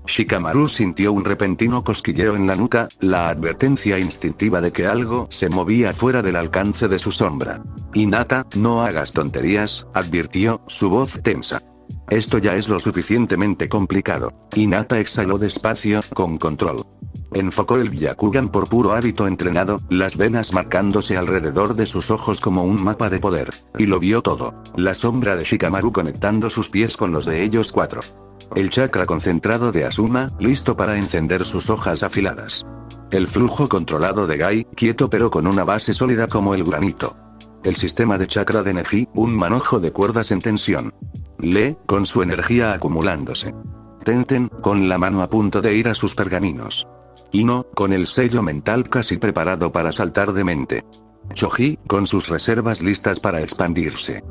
Speaker 1: Shikamaru sintió un repentino cosquilleo en la nuca, la advertencia instintiva de que algo se movía fuera del alcance de su sombra. Hinata, no hagas tonterías, advirtió, su voz tensa. Esto ya es lo suficientemente complicado. Hinata exhaló despacio, con control. Enfocó el Byakugan por puro hábito entrenado, las venas marcándose alrededor de sus ojos como un mapa de poder. Y lo vio todo. La sombra de Shikamaru conectando sus pies con los de ellos cuatro. El chakra concentrado de Asuma, listo para encender sus hojas afiladas. El flujo controlado de Gai, quieto pero con una base sólida como el granito. El sistema de chakra de Neji, un manojo de cuerdas en tensión. Le, con su energía acumulándose. Tenten, con la mano a punto de ir a sus pergaminos. Ino, con el sello mental casi preparado para saltar de mente. Choji, con sus reservas listas para expandirse.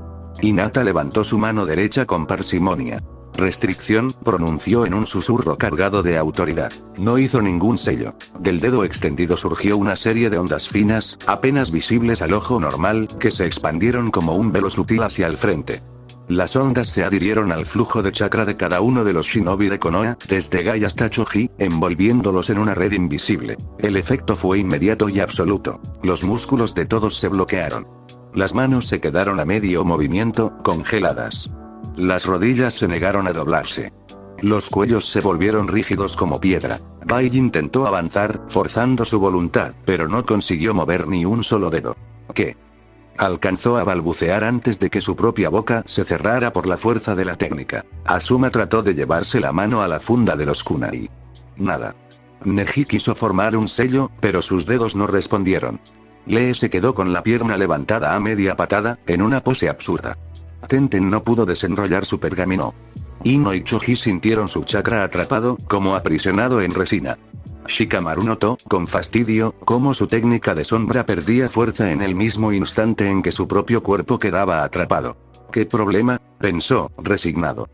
Speaker 1: Hinata levantó su mano derecha con parsimonia. Restricción, pronunció en un susurro cargado de autoridad. No hizo ningún sello. Del dedo extendido surgió una serie de ondas finas, apenas visibles al ojo normal, que se expandieron como un velo sutil hacia el frente. Las ondas se adhirieron al flujo de chakra de cada uno de los shinobi de Konoha, desde Gai hasta Choji, envolviéndolos en una red invisible. El efecto fue inmediato y absoluto. Los músculos de todos se bloquearon. Las manos se quedaron a medio movimiento, congeladas. Las rodillas se negaron a doblarse. Los cuellos se volvieron rígidos como piedra. Gai intentó avanzar, forzando su voluntad, pero no consiguió mover ni un solo dedo. ¿Qué? Alcanzó a balbucear antes de que su propia boca se cerrara por la fuerza de la técnica. Asuma trató de llevarse la mano a la funda de los kunai. Nada. Neji quiso formar un sello, pero sus dedos no respondieron. Lee se quedó con la pierna levantada a media patada, en una pose absurda. Tenten no pudo desenrollar su pergamino. Ino y Choji sintieron su chakra atrapado, como aprisionado en resina. Shikamaru notó, con fastidio, cómo su técnica de sombra perdía fuerza en el mismo instante en que su propio cuerpo quedaba atrapado. ¿Qué problema?, pensó, resignado.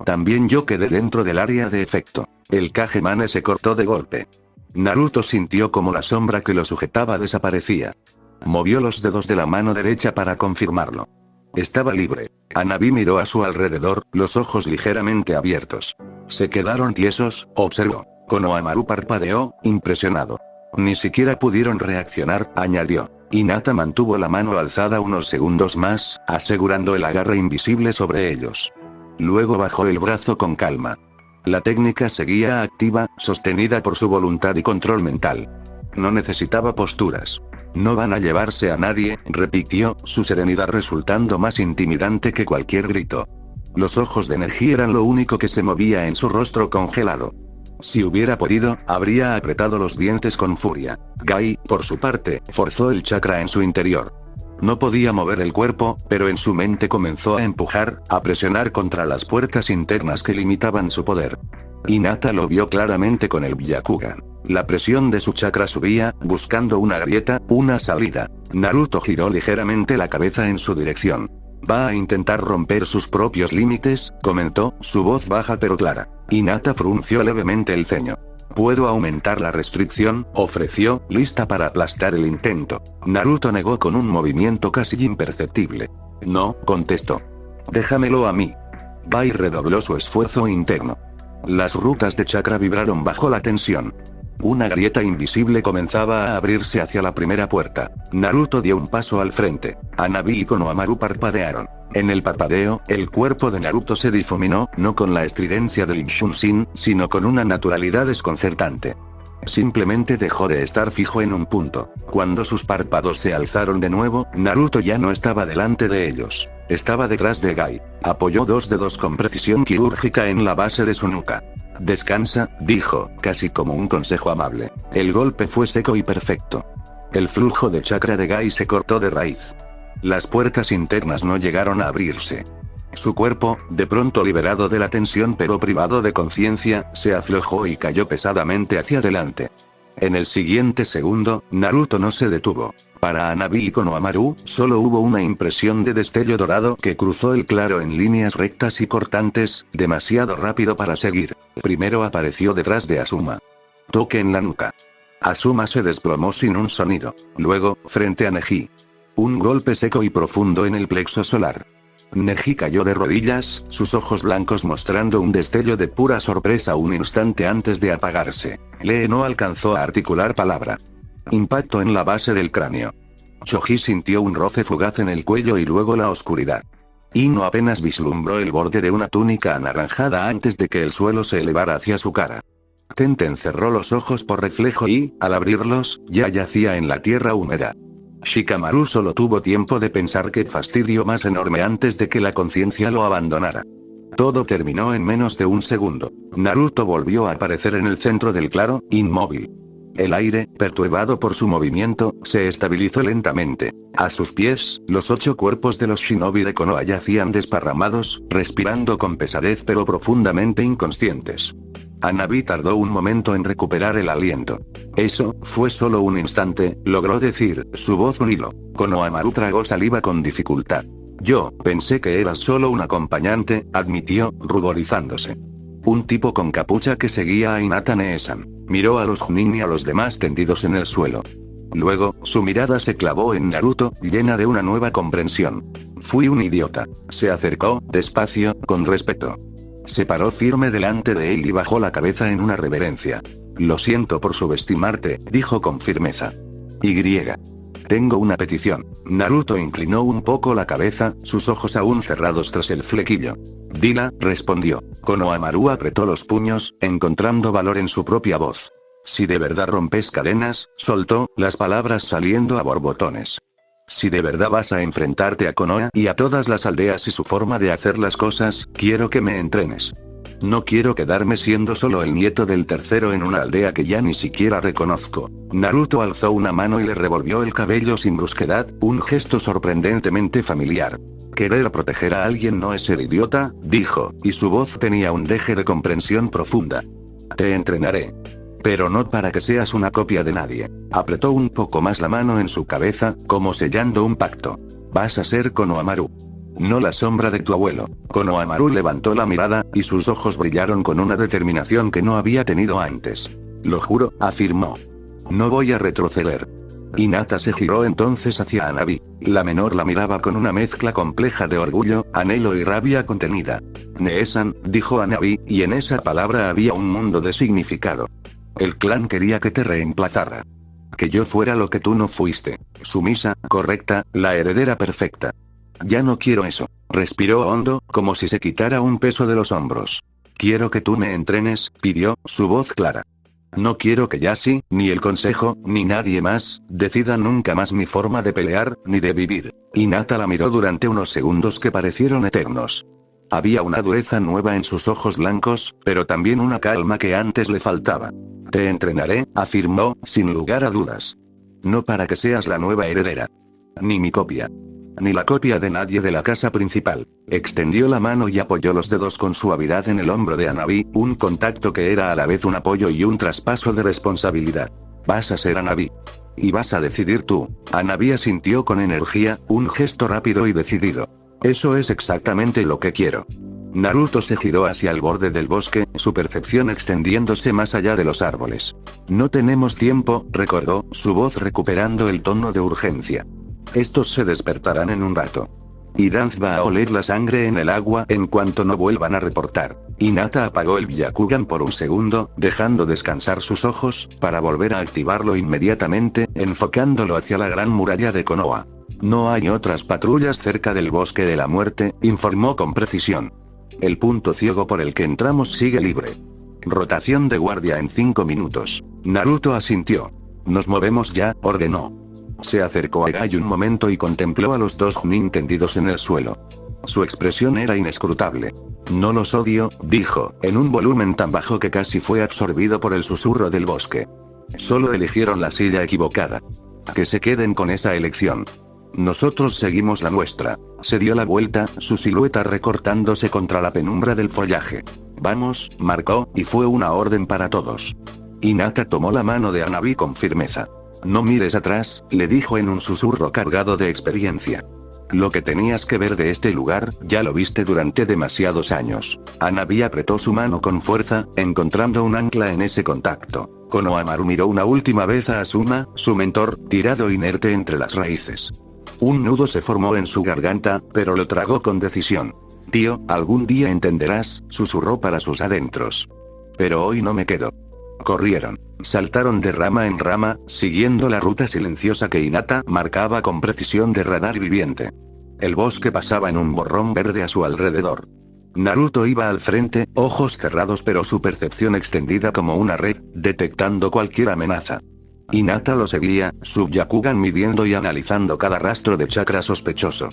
Speaker 1: También yo quedé dentro del área de efecto. El Kagemane se cortó de golpe. Naruto sintió como la sombra que lo sujetaba desaparecía. Movió los dedos de la mano derecha para confirmarlo. Estaba libre. Hanabi miró a su alrededor, los ojos ligeramente abiertos. Se quedaron tiesos, observó. Konohamaru parpadeó, impresionado. Ni siquiera pudieron reaccionar, añadió. Hinata mantuvo la mano alzada unos segundos más, asegurando el agarre invisible sobre ellos. Luego bajó el brazo con calma. La técnica seguía activa, sostenida por su voluntad y control mental. No necesitaba posturas. No van a llevarse a nadie, repitió, su serenidad resultando más intimidante que cualquier grito. Los ojos de Neji eran lo único que se movía en su rostro congelado. Si hubiera podido, habría apretado los dientes con furia. Gai, por su parte, forzó el chakra en su interior. No podía mover el cuerpo, pero en su mente comenzó a empujar, a presionar contra las puertas internas que limitaban su poder. Hinata lo vio claramente con el Byakugan. La presión de su chakra subía, buscando una grieta, una salida. Naruto giró ligeramente la cabeza en su dirección. Va a intentar romper sus propios límites, comentó, su voz baja pero clara. Hinata frunció levemente el ceño. Puedo aumentar la restricción, ofreció, lista para aplastar el intento. Naruto negó con un movimiento casi imperceptible. No, contestó. Déjamelo a mí. Gai redobló su esfuerzo interno. Las rutas de chakra vibraron bajo la tensión. Una grieta invisible comenzaba a abrirse hacia la primera puerta. Naruto dio un paso al frente. Hanabi y Konohamaru parpadearon. En el parpadeo, el cuerpo de Naruto se difuminó, no con la estridencia del Isshin-Shin, sino con una naturalidad desconcertante. Simplemente dejó de estar fijo en un punto. Cuando sus párpados se alzaron de nuevo, Naruto ya no estaba delante de ellos. Estaba detrás de Gai. Apoyó dos dedos con precisión quirúrgica en la base de su nuca. Descansa, dijo, casi como un consejo amable. El golpe fue seco y perfecto. El flujo de chakra de Gai se cortó de raíz. Las puertas internas no llegaron a abrirse. Su cuerpo, de pronto liberado de la tensión pero privado de conciencia, se aflojó y cayó pesadamente hacia adelante. En el siguiente segundo, Naruto no se detuvo. Para Hanabi y Konohamaru, solo hubo una impresión de destello dorado que cruzó el claro en líneas rectas y cortantes, demasiado rápido para seguir. Primero apareció detrás de Asuma. Toque en la nuca. Asuma se desplomó sin un sonido. Luego, frente a Neji. Un golpe seco y profundo en el plexo solar. Neji cayó de rodillas, sus ojos blancos mostrando un destello de pura sorpresa un instante antes de apagarse. Lee no alcanzó a articular palabra. Impacto en la base del cráneo. Choji sintió un roce fugaz en el cuello y luego la oscuridad. Ino apenas vislumbró el borde de una túnica anaranjada antes de que el suelo se elevara hacia su cara. Tenten cerró los ojos por reflejo y, al abrirlos, ya yacía en la tierra húmeda. Shikamaru solo tuvo tiempo de pensar qué fastidio más enorme antes de que la conciencia lo abandonara. Todo terminó en menos de un segundo. Naruto volvió a aparecer en el centro del claro, inmóvil. El aire, perturbado por su movimiento, se estabilizó lentamente. A sus pies, los 8 cuerpos de los shinobi de Konoha yacían desparramados, respirando con pesadez pero profundamente inconscientes. Hanabi tardó un momento en recuperar el aliento. Eso, fue solo un instante, logró decir, su voz un hilo. Konohamaru tragó saliva con dificultad. Yo, pensé que eras solo un acompañante, admitió, ruborizándose. Un tipo con capucha que seguía a Hinata Neesan. Miró a los Chunin y a los demás tendidos en el suelo. Luego, su mirada se clavó en Naruto, llena de una nueva comprensión. Fui un idiota. Se acercó, despacio, con respeto. Se paró firme delante de él y bajó la cabeza en una reverencia. Lo siento por subestimarte, dijo con firmeza. Tengo una petición. Naruto inclinó un poco la cabeza, sus ojos aún cerrados tras el flequillo. Dila, respondió. Konohamaru apretó los puños, encontrando valor en su propia voz. Si de verdad rompes cadenas, soltó, las palabras saliendo a borbotones. Si de verdad vas a enfrentarte a Konoha y a todas las aldeas y su forma de hacer las cosas, quiero que me entrenes. No quiero quedarme siendo solo el nieto del tercero en una aldea que ya ni siquiera reconozco. Naruto alzó una mano y le revolvió el cabello sin brusquedad, un gesto sorprendentemente familiar. Querer proteger a alguien no es ser idiota, dijo, y su voz tenía un deje de comprensión profunda. Te entrenaré. Pero no para que seas una copia de nadie. Apretó un poco más la mano en su cabeza, como sellando un pacto. Vas a ser Konohamaru. No la sombra de tu abuelo. Konohamaru levantó la mirada, y sus ojos brillaron con una determinación que no había tenido antes. Lo juro, afirmó. No voy a retroceder. Hinata se giró entonces hacia Hanabi. La menor la miraba con una mezcla compleja de orgullo, anhelo y rabia contenida. Neesan, dijo Hanabi, y en esa palabra había un mundo de significado. El clan quería que te reemplazara. Que yo fuera lo que tú no fuiste. Sumisa, correcta, la heredera perfecta. Ya no quiero eso. Respiró hondo, como si se quitara un peso de los hombros. Quiero que tú me entrenes, pidió, su voz clara. No quiero que Yashi, ni el consejo, ni nadie más, decida nunca más mi forma de pelear, ni de vivir. Hinata la miró durante unos segundos que parecieron eternos. Había una dureza nueva en sus ojos blancos, pero también una calma que antes le faltaba. Te entrenaré, afirmó, sin lugar a dudas. No para que seas la nueva heredera. Ni mi copia. Ni la copia de nadie de la casa principal. Extendió la mano y apoyó los dedos con suavidad en el hombro de Hanabi, un contacto que era a la vez un apoyo y un traspaso de responsabilidad. Vas a ser Hanabi. Y vas a decidir tú. Hanabi asintió con energía, un gesto rápido y decidido. Eso es exactamente lo que quiero. Naruto se giró hacia el borde del bosque, su percepción extendiéndose más allá de los árboles. No tenemos tiempo, recordó, su voz recuperando el tono de urgencia. Estos se despertarán en un rato. Iranz va a oler la sangre en el agua en cuanto no vuelvan a reportar. Hinata apagó el Byakugan por un segundo, dejando descansar sus ojos, para volver a activarlo inmediatamente, enfocándolo hacia la gran muralla de Konoha. No hay otras patrullas cerca del bosque de la muerte, informó con precisión. El punto ciego por el que entramos sigue libre. Rotación de guardia en 5 minutos. Naruto asintió. Nos movemos ya, ordenó. Se acercó a Gai un momento y contempló a los 2 Chunin tendidos en el suelo. Su expresión era inescrutable. No los odio, dijo, en un volumen tan bajo que casi fue absorbido por el susurro del bosque. Solo eligieron la silla equivocada. Que se queden con esa elección. Nosotros seguimos la nuestra. Se dio la vuelta, su silueta recortándose contra la penumbra del follaje. Vamos, marcó, y fue una orden para todos. Hinata tomó la mano de Hanabi con firmeza. No mires atrás, le dijo en un susurro cargado de experiencia. Lo que tenías que ver de este lugar, ya lo viste durante demasiados años. Hanabi apretó su mano con fuerza, encontrando un ancla en ese contacto. Konohamaru miró una última vez a Asuma, su mentor, tirado inerte entre las raíces. Un nudo se formó en su garganta, pero lo tragó con decisión. Tío, algún día entenderás, susurró para sus adentros. Pero hoy no me quedo. Corrieron. Saltaron de rama en rama, siguiendo la ruta silenciosa que Hinata marcaba con precisión de radar viviente. El bosque pasaba en un borrón verde a su alrededor. Naruto iba al frente, ojos cerrados pero su percepción extendida como una red, detectando cualquier amenaza. Hinata lo seguía, su Byakugan midiendo y analizando cada rastro de chakra sospechoso.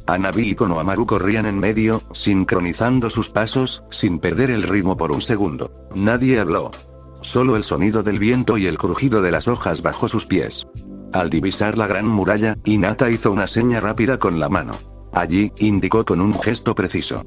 Speaker 1: Hanabi y Konohamaru corrían en medio, sincronizando sus pasos, sin perder el ritmo por un segundo. Nadie habló. Solo el sonido del viento y el crujido de las hojas bajo sus pies. Al divisar la gran muralla, Hinata hizo una seña rápida con la mano. Allí, indicó con un gesto preciso.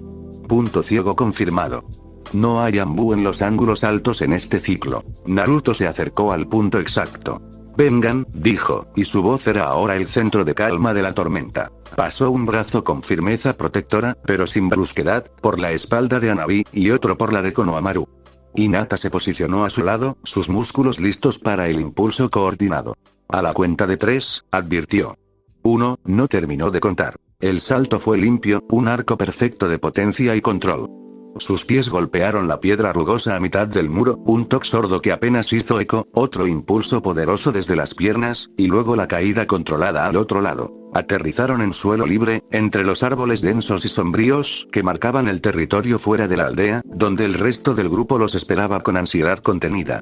Speaker 1: Punto ciego confirmado. No hay ambú en los ángulos altos en este ciclo. Naruto se acercó al punto exacto. Vengan, dijo, y su voz era ahora el centro de calma de la tormenta. Pasó un brazo con firmeza protectora, pero sin brusquedad, por la espalda de Hanabi, y otro por la de Konohamaru. Hinata se posicionó a su lado, sus músculos listos para el impulso coordinado. A la cuenta de 3, advirtió. 1, no terminó de contar. El salto fue limpio, un arco perfecto de potencia y control. Sus pies golpearon la piedra rugosa a mitad del muro, un toque sordo que apenas hizo eco, otro impulso poderoso desde las piernas, y luego la caída controlada al otro lado. Aterrizaron en suelo libre, entre los árboles densos y sombríos, que marcaban el territorio fuera de la aldea, donde el resto del grupo los esperaba con ansiedad contenida.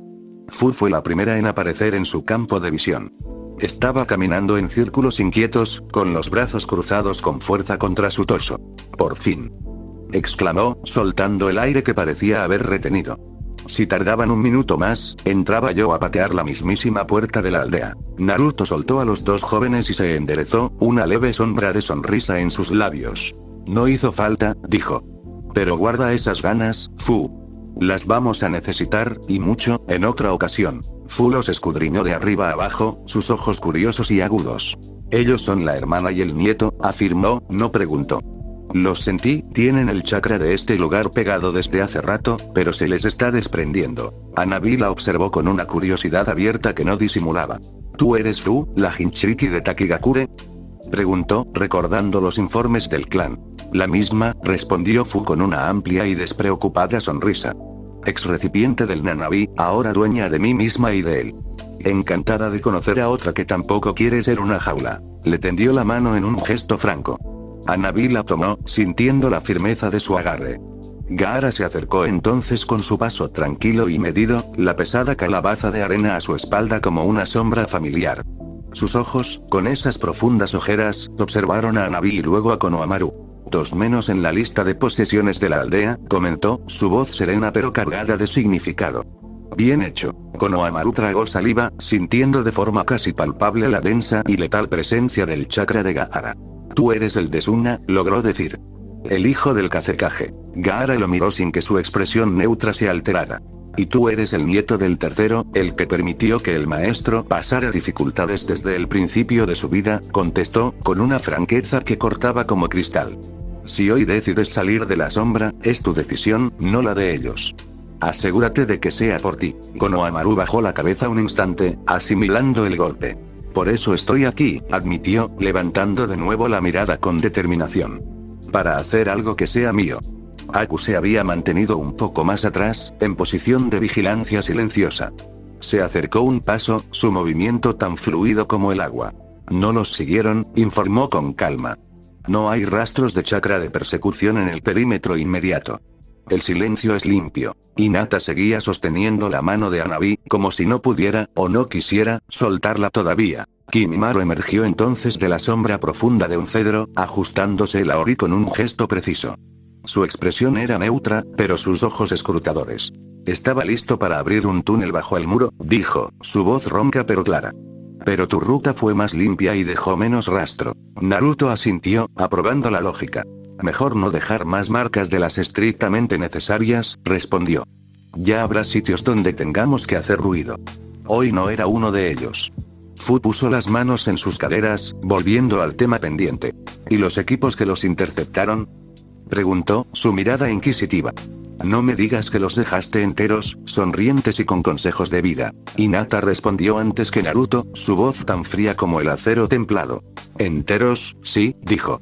Speaker 1: Fu fue la primera en aparecer en su campo de visión. Estaba caminando en círculos inquietos, con los brazos cruzados con fuerza contra su torso. Por fin. Exclamó, soltando el aire que parecía haber retenido. Si tardaban un minuto más, entraba yo a patear la mismísima puerta de la aldea. Naruto soltó a los dos jóvenes y se enderezó, una leve sombra de sonrisa en sus labios. No hizo falta, dijo. Pero guarda esas ganas, Fu. Las vamos a necesitar, y mucho, en otra ocasión. Fu los escudriñó de arriba a abajo, sus ojos curiosos y agudos. Ellos son la hermana y el nieto, afirmó, no preguntó. Los sentí, tienen el chakra de este lugar pegado desde hace rato, pero se les está desprendiendo. Hanabi la observó con una curiosidad abierta que no disimulaba. ¿Tú eres Fu, la Jinchuriki de Takigakure? Preguntó, recordando los informes del clan. La misma, respondió Fu con una amplia y despreocupada sonrisa. Ex recipiente del Nanabi, ahora dueña de mí misma y de él. Encantada de conocer a otra que tampoco quiere ser una jaula. Le tendió la mano en un gesto franco. Hanabi la tomó, sintiendo la firmeza de su agarre. Gaara se acercó entonces con su paso tranquilo y medido, la pesada calabaza de arena a su espalda como una sombra familiar. Sus ojos, con esas profundas ojeras, observaron a Hanabi y luego a Konohamaru. 2 menos en la lista de posesiones de la aldea, comentó, su voz serena pero cargada de significado. Bien hecho. Konohamaru tragó saliva, sintiendo de forma casi palpable la densa y letal presencia del chakra de Gaara. Tú eres el de Suna, logró decir. El hijo del Kazekage. Gaara lo miró sin que su expresión neutra se alterara. Y tú eres el nieto del tercero, el que permitió que el maestro pasara dificultades desde el principio de su vida, contestó, con una franqueza que cortaba como cristal. Si hoy decides salir de la sombra, es tu decisión, no la de ellos. Asegúrate de que sea por ti. Konohamaru bajó la cabeza un instante, asimilando el golpe. Por eso estoy aquí, admitió, levantando de nuevo la mirada con determinación. Para hacer algo que sea mío. Aku se había mantenido un poco más atrás, en posición de vigilancia silenciosa. Se acercó un paso, su movimiento tan fluido como el agua. No los siguieron, informó con calma. No hay rastros de chakra de persecución en el perímetro inmediato. El silencio es limpio. Hinata seguía sosteniendo la mano de Hanabi, como si no pudiera, o no quisiera, soltarla todavía. Kimimaro emergió entonces de la sombra profunda de un cedro, ajustándose el aori con un gesto preciso. Su expresión era neutra, pero sus ojos escrutadores. Estaba listo para abrir un túnel bajo el muro, dijo, su voz ronca pero clara. Pero tu ruta fue más limpia y dejó menos rastro. Naruto asintió, aprobando la lógica. Mejor no dejar más marcas de las estrictamente necesarias, respondió. Ya habrá sitios donde tengamos que hacer ruido. Hoy no era uno de ellos. Fu puso las manos en sus caderas, volviendo al tema pendiente. ¿Y los equipos que los interceptaron? Preguntó, su mirada inquisitiva. No me digas que los dejaste enteros, sonrientes y con consejos de vida. Hinata respondió antes que Naruto, su voz tan fría como el acero templado. Enteros, sí, dijo.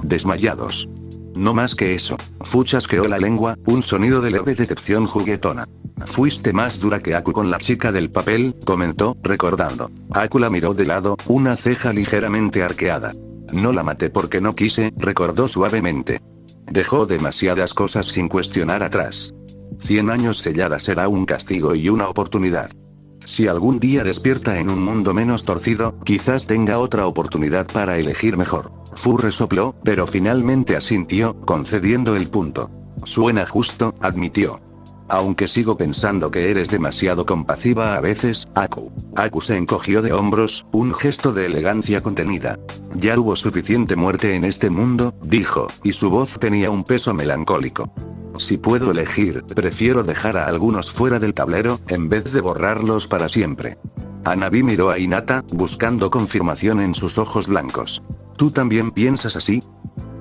Speaker 1: Desmayados. No más que eso. Fu chasqueó la lengua, un sonido de leve decepción juguetona. Fuiste más dura que Aku con la chica del papel, comentó, recordando. Aku la miró de lado, una ceja ligeramente arqueada. No la maté porque no quise, recordó suavemente. Dejó demasiadas cosas sin cuestionar atrás. 100 años selladas será un castigo y una oportunidad. Si algún día despierta en un mundo menos torcido, quizás tenga otra oportunidad para elegir mejor. Fu resopló, pero finalmente asintió, concediendo el punto. Suena justo, admitió. Aunque sigo pensando que eres demasiado compasiva a veces, Aku. Aku se encogió de hombros, un gesto de elegancia contenida. Ya hubo suficiente muerte en este mundo, dijo, y su voz tenía un peso melancólico. Si puedo elegir, prefiero dejar a algunos fuera del tablero, en vez de borrarlos para siempre. Hanabi miró a Hinata, buscando confirmación en sus ojos blancos. ¿Tú también piensas así?,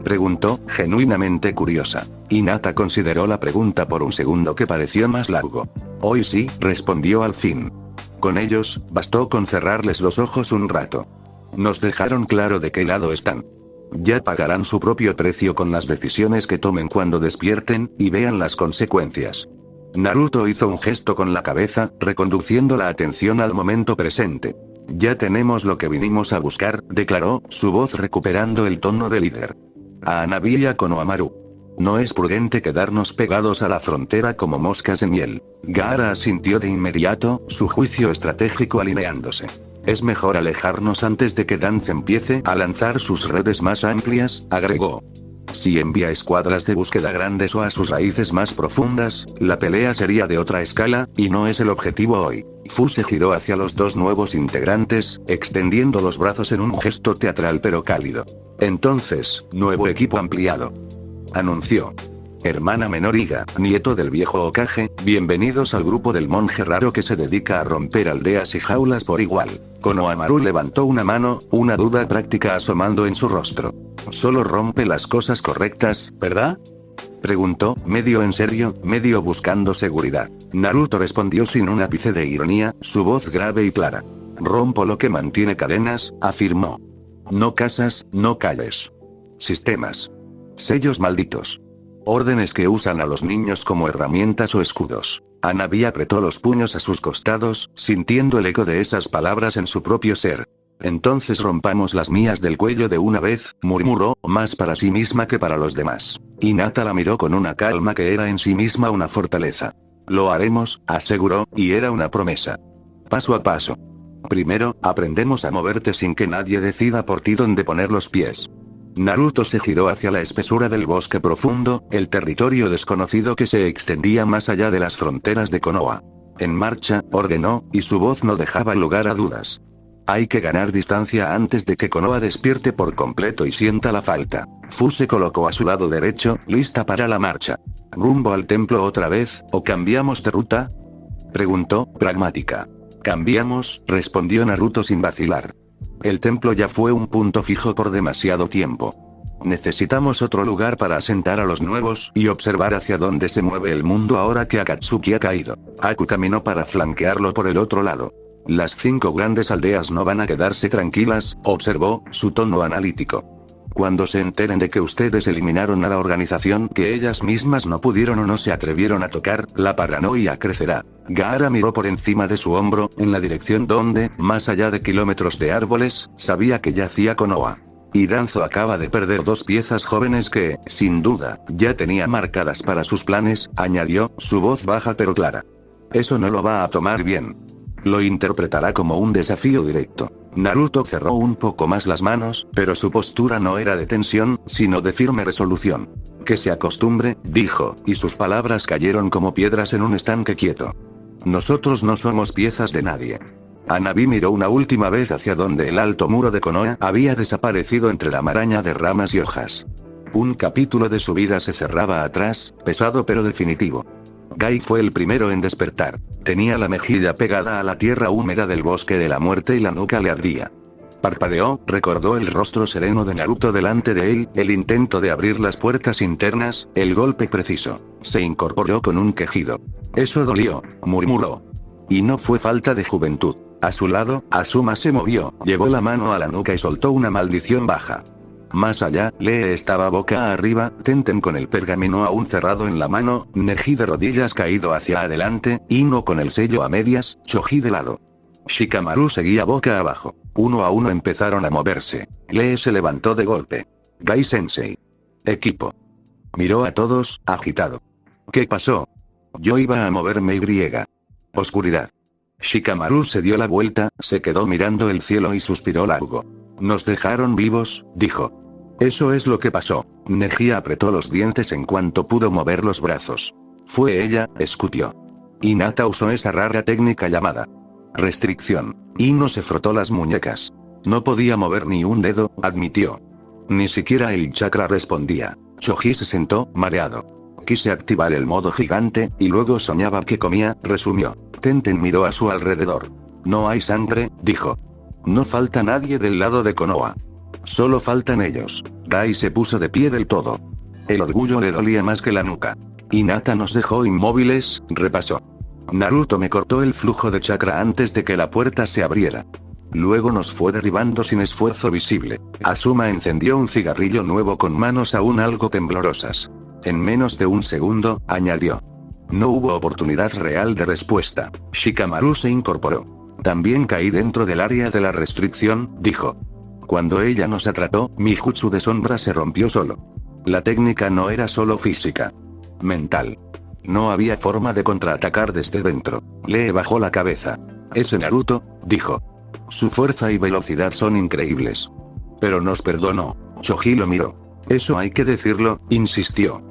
Speaker 1: preguntó, genuinamente curiosa. Hinata consideró la pregunta por un segundo que pareció más largo. Hoy sí, respondió al fin. Con ellos, bastó con cerrarles los ojos un rato. Nos dejaron claro de qué lado están. Ya pagarán su propio precio con las decisiones que tomen cuando despierten, y vean las consecuencias. Naruto hizo un gesto con la cabeza, reconduciendo la atención al momento presente. Ya tenemos lo que vinimos a buscar, declaró, su voz recuperando el tono de líder. A Hanabi y a Konohamaru. No es prudente quedarnos pegados a la frontera como moscas en miel. Gaara asintió de inmediato, su juicio estratégico alineándose. Es mejor alejarnos antes de que Dance empiece a lanzar sus redes más amplias, agregó. Si envía escuadras de búsqueda grandes o a sus raíces más profundas, la pelea sería de otra escala, y no es el objetivo hoy. Fu se giró hacia los dos nuevos integrantes, extendiendo los brazos en un gesto teatral pero cálido. Entonces, nuevo equipo ampliado. Anunció. Hermana menor Iga, nieto del viejo Hokage, bienvenidos al grupo del monje raro que se dedica a romper aldeas y jaulas por igual. Konohamaru levantó una mano, una duda práctica asomando en su rostro. Solo rompe las cosas correctas, ¿verdad?, preguntó, medio en serio, medio buscando seguridad. Naruto respondió sin un ápice de ironía, su voz grave y clara. Rompo lo que mantiene cadenas, afirmó. No casas, no calles. Sistemas. Sellos malditos. Órdenes que usan a los niños como herramientas o escudos. Hanabi apretó los puños a sus costados, sintiendo el eco de esas palabras en su propio ser. Entonces rompamos las mías del cuello de una vez, murmuró, más para sí misma que para los demás. Hinata la miró con una calma que era en sí misma una fortaleza. Lo haremos, aseguró, y era una promesa. Paso a paso. Primero, aprendemos a moverte sin que nadie decida por ti dónde poner los pies. Naruto se giró hacia la espesura del bosque profundo, el territorio desconocido que se extendía más allá de las fronteras de Konoha. En marcha, ordenó, y su voz no dejaba lugar a dudas. Hay que ganar distancia antes de que Konoha despierte por completo y sienta la falta. Fu se colocó a su lado derecho, lista para la marcha. ¿Rumbo al templo otra vez, o cambiamos de ruta?, preguntó, pragmática. Cambiamos, respondió Naruto sin vacilar. El templo ya fue un punto fijo por demasiado tiempo. Necesitamos otro lugar para asentar a los nuevos y observar hacia dónde se mueve el mundo ahora que Akatsuki ha caído. Aku caminó para flanquearlo por el otro lado. Las 5 grandes aldeas no van a quedarse tranquilas, observó, su tono analítico. Cuando se enteren de que ustedes eliminaron a la organización que ellas mismas no pudieron o no se atrevieron a tocar, la paranoia crecerá. Gaara miró por encima de su hombro, en la dirección donde, más allá de kilómetros de árboles, sabía que yacía Konoha. Y Danzo acaba de perder 2 piezas jóvenes que, sin duda, ya tenía marcadas para sus planes, añadió, su voz baja pero clara. Eso no lo va a tomar bien. Lo interpretará como un desafío directo. Naruto cerró un poco más las manos, pero su postura no era de tensión, sino de firme resolución. Que se acostumbre, dijo, y sus palabras cayeron como piedras en un estanque quieto. Nosotros no somos piezas de nadie. Hanabi miró una última vez hacia donde el alto muro de Konoha había desaparecido entre la maraña de ramas y hojas. Un capítulo de su vida se cerraba atrás, pesado pero definitivo. Gai fue el primero en despertar. Tenía la mejilla pegada a la tierra húmeda del bosque de la muerte y la nuca le ardía. Parpadeó, recordó el rostro sereno de Naruto delante de él, el intento de abrir las puertas internas, el golpe preciso. Se incorporó con un quejido. Eso dolió, murmuró. Y no fue falta de juventud. A su lado, Asuma se movió, llevó la mano a la nuca y soltó una maldición baja. Más allá, Lee estaba boca arriba, Tenten con el pergamino aún cerrado en la mano, Neji de rodillas caído hacia adelante, Ino con el sello a medias, Choji de lado. Shikamaru seguía boca abajo. Uno a uno empezaron a moverse. Lee se levantó de golpe. Gai Sensei. Equipo. Miró a todos, agitado. ¿Qué pasó? Yo iba a moverme y. Oscuridad. Shikamaru se dio la vuelta, se quedó mirando el cielo y suspiró largo. Nos dejaron vivos, dijo. Eso es lo que pasó. Neji apretó los dientes en cuanto pudo mover los brazos. Fue ella, escupió. Hinata usó esa rara técnica llamada restricción. Ino se frotó las muñecas. No podía mover ni un dedo, admitió. Ni siquiera el chakra respondía. Choji se sentó, mareado. Quise activar el modo gigante, y luego soñaba que comía, resumió. Tenten miró a su alrededor. No hay sangre, dijo. No falta nadie del lado de Konoha. Solo faltan ellos. Gai se puso de pie del todo. El orgullo le dolía más que la nuca. Hinata nos dejó inmóviles, repasó. Naruto me cortó el flujo de chakra antes de que la puerta se abriera. Luego nos fue derribando sin esfuerzo visible. Asuma encendió un cigarrillo nuevo con manos aún algo temblorosas. En menos de un segundo, añadió. No hubo oportunidad real de respuesta. Shikamaru se incorporó. También caí dentro del área de la restricción, dijo. Cuando ella nos atrapó, mi jutsu de sombra se rompió solo. La técnica no era solo física. Mental. No había forma de contraatacar desde dentro. Lee bajó la cabeza. Ese Naruto, dijo. Su fuerza y velocidad son increíbles. Pero nos perdonó. Choji lo miró. Eso hay que decirlo, insistió.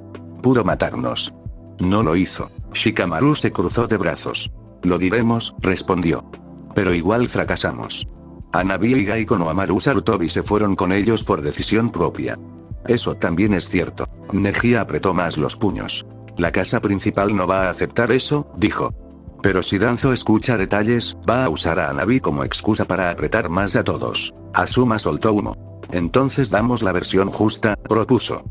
Speaker 1: Puro matarnos. No lo hizo. Shikamaru se cruzó de brazos. Lo diremos, respondió. Pero igual fracasamos. Hanabi y Gai Konohamaru Sarutobi se fueron con ellos por decisión propia. Eso también es cierto. Neji apretó más los puños. La casa principal no va a aceptar eso, dijo. Pero si Danzo escucha detalles, va a usar a Hanabi como excusa para apretar más a todos. Asuma soltó humo. Entonces damos la versión justa, propuso.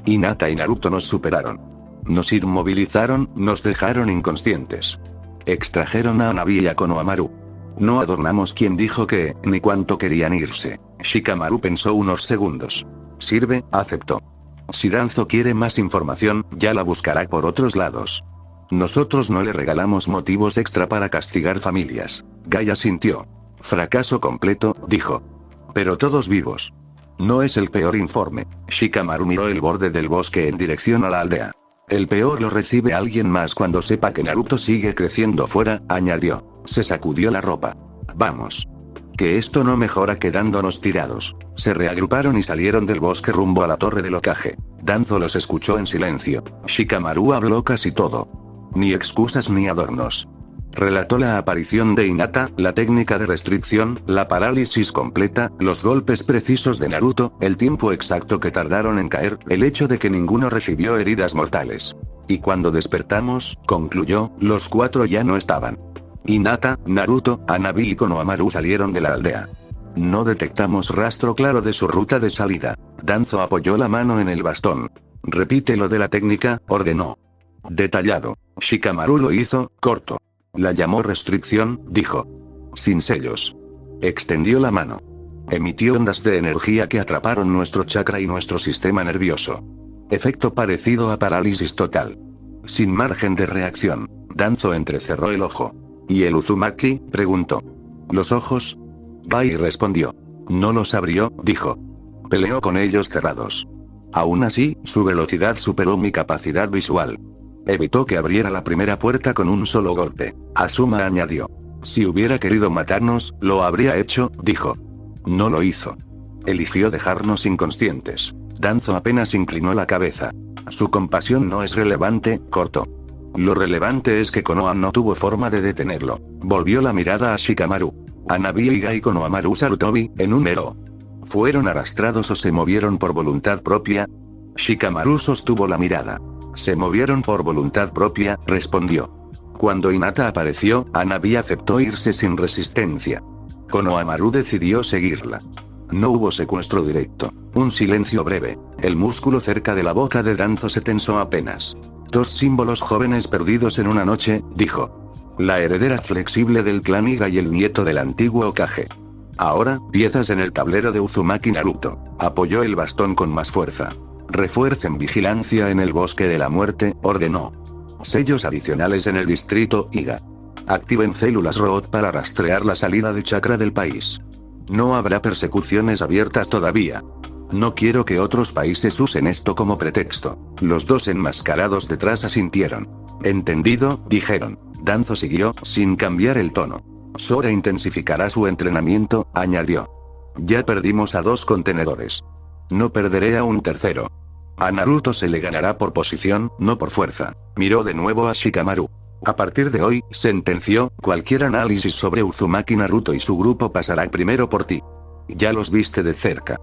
Speaker 1: Hinata y Naruto nos superaron. Nos inmovilizaron, nos dejaron inconscientes. Extrajeron a Hanabi y a Konohamaru. No adornamos quién dijo que, ni cuánto querían irse. Shikamaru pensó unos segundos. Sirve, aceptó. Si Danzo quiere más información, ya la buscará por otros lados. Nosotros no le regalamos motivos extra para castigar familias. Gai asintió. Fracaso completo, dijo. Pero todos vivos. No es el peor informe. Shikamaru miró el borde del bosque en dirección a la aldea. El peor lo recibe alguien más cuando sepa que Naruto sigue creciendo fuera, añadió. Se sacudió la ropa. Vamos. Que esto no mejora quedándonos tirados. Se reagruparon y salieron del bosque rumbo a la torre del Hokage. Danzo los escuchó en silencio. Shikamaru habló casi todo. Ni excusas ni adornos. Relató la aparición de Hinata, la técnica de restricción, la parálisis completa, los golpes precisos de Naruto, el tiempo exacto que tardaron en caer, el hecho de que ninguno recibió heridas mortales. Y cuando despertamos, concluyó, los cuatro ya no estaban. Hinata, Naruto, Hanabi y Konohamaru salieron de la aldea. No detectamos rastro claro de su ruta de salida. Danzo apoyó la mano en el bastón. Repite lo de la técnica, ordenó. Detallado. Shikamaru lo hizo, corto. La llamó restricción, dijo. Sin sellos. Extendió la mano. Emitió ondas de energía que atraparon nuestro chakra y nuestro sistema nervioso. Efecto parecido a parálisis total. Sin margen de reacción. Danzo entrecerró el ojo. ¿Y el Uzumaki?, preguntó. ¿Los ojos? Gai respondió. No los abrió, dijo. Peleó con ellos cerrados. Aún así, su velocidad superó mi capacidad visual. Evitó que abriera la primera puerta con un solo golpe. Asuma añadió. Si hubiera querido matarnos, lo habría hecho, dijo. No lo hizo. Eligió dejarnos inconscientes. Danzo apenas inclinó la cabeza. Su compasión no es relevante, cortó. Lo relevante es que Konoha no tuvo forma de detenerlo. Volvió la mirada a Shikamaru. Hanabi y Gai Konohamaru Sarutobi, enuméró. ¿Fueron arrastrados o se movieron por voluntad propia? Shikamaru sostuvo la mirada. Se movieron por voluntad propia, respondió. Cuando Hinata apareció, Hanabi aceptó irse sin resistencia. Konohamaru decidió seguirla. No hubo secuestro directo. Un silencio breve. El músculo cerca de la boca de Danzo se tensó apenas. 2 símbolos jóvenes perdidos en una noche, dijo. La heredera flexible del clan Iga y el nieto del antiguo Hokage. Ahora, piezas en el tablero de Uzumaki Naruto. Apoyó el bastón con más fuerza. Refuercen vigilancia en el bosque de la muerte, ordenó. Sellos adicionales en el distrito Iga. Activen células robot para rastrear la salida de chakra del país. No habrá persecuciones abiertas todavía. No quiero que otros países usen esto como pretexto. Los 2 enmascarados detrás asintieron. Entendido, dijeron. Danzo siguió, sin cambiar el tono. Sora intensificará su entrenamiento, añadió. Ya perdimos a 2 contenedores. No perderé a un tercero. A Naruto se le ganará por posición, no por fuerza. Miró de nuevo a Shikamaru. A partir de hoy, sentenció, cualquier análisis sobre Uzumaki Naruto y su grupo pasará primero por ti. Ya los viste de cerca.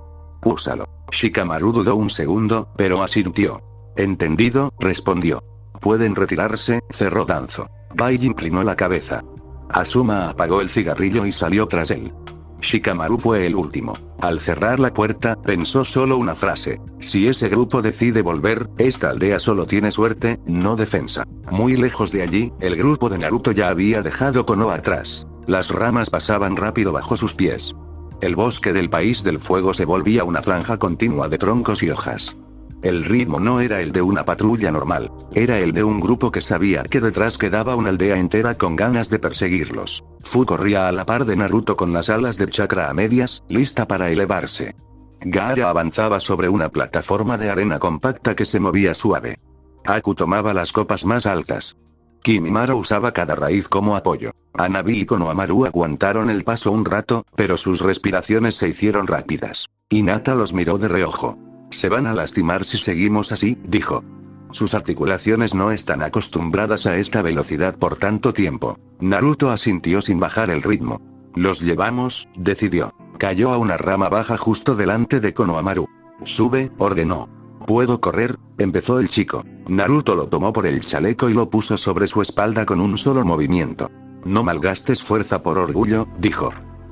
Speaker 1: Úsalo. Shikamaru dudó un segundo, pero asintió. Entendido, respondió. Pueden retirarse, cerró Danzo. Bai inclinó la cabeza. Asuma apagó el cigarrillo y salió tras él. Shikamaru fue el último. Al cerrar la puerta, pensó solo una frase. Si ese grupo decide volver, esta aldea solo tiene suerte, no defensa. Muy lejos de allí, el grupo de Naruto ya había dejado Konoha atrás. Las ramas pasaban rápido bajo sus pies. El bosque del país del fuego se volvía una franja continua de troncos y hojas. El ritmo no era el de una patrulla normal, era el de un grupo que sabía que detrás quedaba una aldea entera con ganas de perseguirlos. Fu corría a la par de Naruto con las alas de chakra a medias, lista para elevarse. Gaara avanzaba sobre una plataforma de arena compacta que se movía suave. Aku tomaba las copas más altas. Kimimaro usaba cada raíz como apoyo. Hanabi y Konohamaru aguantaron el paso un rato, pero sus respiraciones se hicieron rápidas. Hinata los miró de reojo. Se van a lastimar si seguimos así, dijo. Sus articulaciones no están acostumbradas a esta velocidad por tanto tiempo. Naruto asintió sin bajar el ritmo. Los llevamos, decidió. Cayó a una rama baja justo delante de Konohamaru. Sube, ordenó. ¿Puedo correr? Empezó el chico. Naruto lo tomó por el chaleco y lo puso sobre su espalda con un solo movimiento. No malgastes fuerza por orgullo, dijo.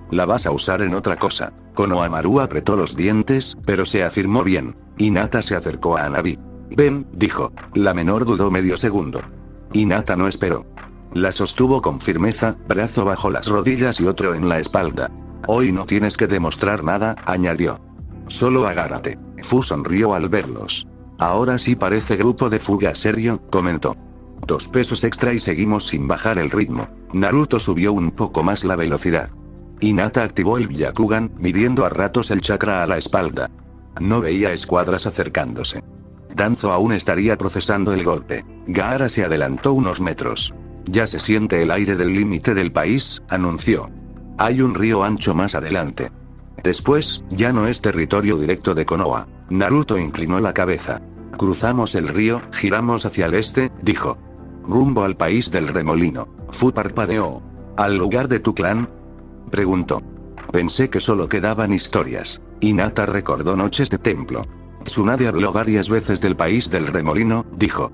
Speaker 1: La vas a usar en otra cosa. Konohamaru apretó los dientes, pero se afirmó bien. Hinata se acercó a Hanabi. Ven, dijo. La menor dudó medio segundo. Hinata no esperó. La sostuvo con firmeza, brazo bajo las rodillas y otro en la espalda. Hoy no tienes que demostrar nada, añadió. Solo agárrate. Fu sonrió al verlos. Ahora sí parece grupo de fuga serio, comentó. 2 pesos extra y seguimos sin bajar el ritmo. Naruto subió un poco más la velocidad. Hinata activó el Byakugan, midiendo a ratos el chakra a la espalda. No veía escuadras acercándose. Danzo aún estaría procesando el golpe. Gaara se adelantó unos metros. Ya se siente el aire del límite del país, anunció. Hay un río ancho más adelante. Después, ya no es territorio directo de Konoha. Naruto inclinó la cabeza. Cruzamos el río, giramos hacia el este, dijo. Rumbo al país del remolino. Fu parpadeó. ¿Al lugar de tu clan? Preguntó. Pensé que solo quedaban historias. Hinata recordó noches de templo. Tsunade habló varias veces del país del remolino, dijo.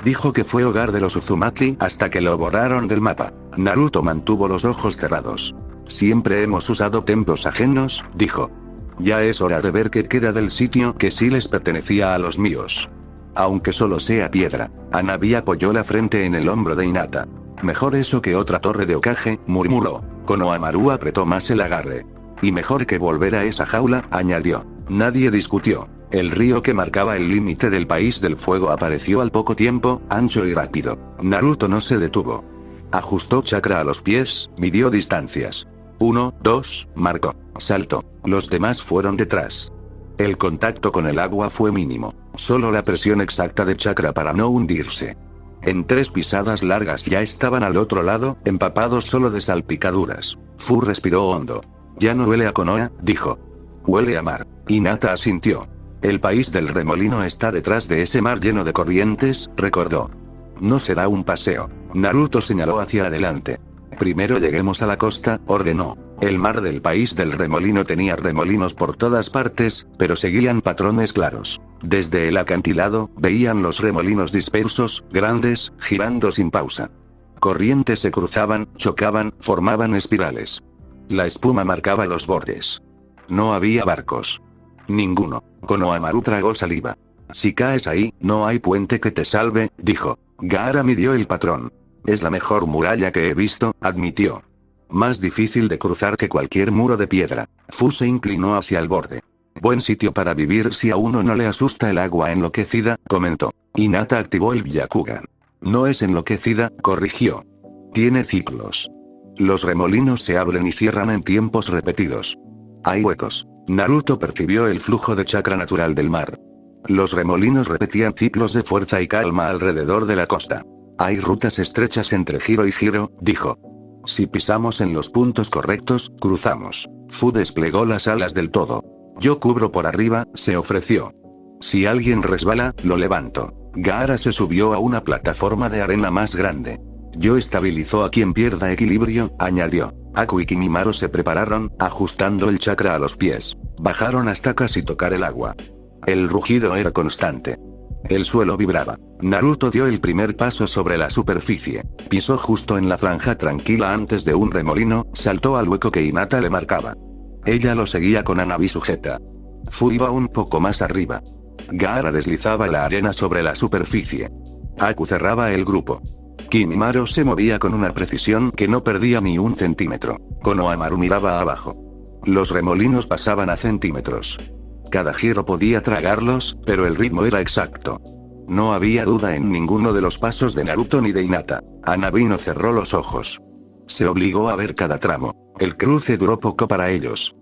Speaker 1: Dijo que fue hogar de los Uzumaki hasta que lo borraron del mapa. Naruto mantuvo los ojos cerrados. Siempre hemos usado templos ajenos, dijo. Ya es hora de ver qué queda del sitio que sí les pertenecía a los míos. Aunque solo sea piedra. Hanabi apoyó la frente en el hombro de Hinata. Mejor eso que otra torre de Hokage, murmuró. Konohamaru apretó más el agarre. Y mejor que volver a esa jaula, añadió. Nadie discutió. El río que marcaba el límite del país del fuego apareció al poco tiempo, ancho y rápido. Naruto no se detuvo. Ajustó chakra a los pies, midió distancias. 1, 2, marcó. Saltó. Los demás fueron detrás. El contacto con el agua fue mínimo. Solo la presión exacta de chakra para no hundirse. En 3 pisadas largas ya estaban al otro lado, empapados solo de salpicaduras. Fu respiró hondo. Ya no huele a Konoha, dijo. Huele a mar. Hinata asintió. El país del remolino está detrás de ese mar lleno de corrientes, recordó. No será un paseo. Naruto señaló hacia adelante. Primero lleguemos a la costa, ordenó. El mar del país del remolino tenía remolinos por todas partes, pero seguían patrones claros. Desde el acantilado, veían los remolinos dispersos, grandes, girando sin pausa. Corrientes se cruzaban, chocaban, formaban espirales. La espuma marcaba los bordes. No había barcos. Ninguno. Konohamaru tragó saliva. Si caes ahí, no hay puente que te salve, dijo. Gaara midió el patrón. Es la mejor muralla que he visto, admitió. Más difícil de cruzar que cualquier muro de piedra. Fu se inclinó hacia el borde. Buen sitio para vivir si a uno no le asusta el agua enloquecida, comentó. Hinata activó el Byakugan. No es enloquecida, corrigió. Tiene ciclos. Los remolinos se abren y cierran en tiempos repetidos. Hay huecos. Naruto percibió el flujo de chakra natural del mar. Los remolinos repetían ciclos de fuerza y calma alrededor de la costa. Hay rutas estrechas entre giro y giro, dijo. Si pisamos en los puntos correctos, cruzamos. Fu desplegó las alas del todo. Yo cubro por arriba, se ofreció. Si alguien resbala, lo levanto. Gaara se subió a una plataforma de arena más grande. Yo estabilizó a quien pierda equilibrio, añadió. Aku y Kimimaro se prepararon, ajustando el chakra a los pies. Bajaron hasta casi tocar el agua. El rugido era constante. El suelo vibraba. Naruto dio el primer paso sobre la superficie. Pisó justo en la franja tranquila antes de un remolino, saltó al hueco que Hinata le marcaba. Ella lo seguía con Hanabi sujeta. Fu iba un poco más arriba. Gaara deslizaba la arena sobre la superficie. Aku cerraba el grupo. Kimimaro se movía con una precisión que no perdía ni un centímetro. Konohamaru miraba abajo. Los remolinos pasaban a centímetros. Cada giro podía tragarlos, pero el ritmo era exacto. No había duda en ninguno de los pasos de Naruto ni de Hinata. Hanabi no cerró los ojos. Se obligó a ver cada tramo. El cruce duró poco para ellos.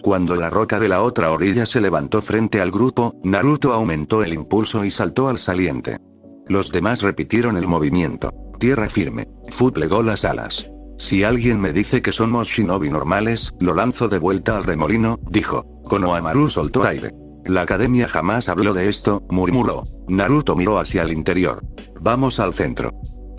Speaker 1: Cuando la roca de la otra orilla se levantó frente al grupo, Naruto aumentó el impulso y saltó al saliente. Los demás repitieron el movimiento. Tierra firme. Fu plegó las alas. Si alguien me dice que somos shinobi normales, lo lanzo de vuelta al remolino, dijo. Konohamaru soltó aire. La academia jamás habló de esto, murmuró. Naruto miró hacia el interior. Vamos al centro.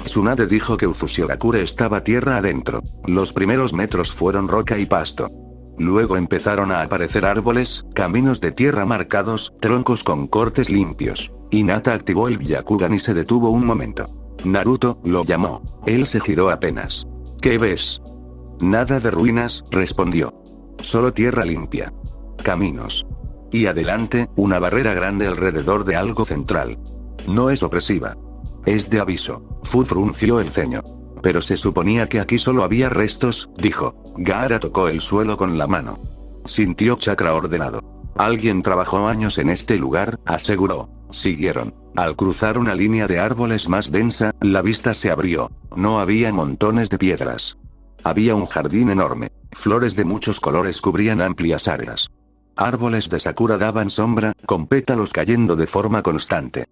Speaker 1: Tsunade dijo que Uzushiogakure estaba tierra adentro. Los primeros metros fueron roca y pasto. Luego empezaron a aparecer árboles, caminos de tierra marcados, troncos con cortes limpios. Hinata activó el Byakugan y se detuvo un momento. Naruto lo llamó. Él se giró apenas. ¿Qué ves? Nada de ruinas, respondió. Solo tierra limpia. Caminos. Y adelante, una barrera grande alrededor de algo central. No es opresiva. Es de aviso. Fu frunció el ceño. Pero se suponía que aquí solo había restos, dijo. Gaara tocó el suelo con la mano. Sintió chakra ordenado. Alguien trabajó años en este lugar, aseguró. Siguieron. Al cruzar una línea de árboles más densa, la vista se abrió. No había montones de piedras. Había un jardín enorme. Flores de muchos colores cubrían amplias áreas. Árboles de sakura daban sombra, con pétalos cayendo de forma constante.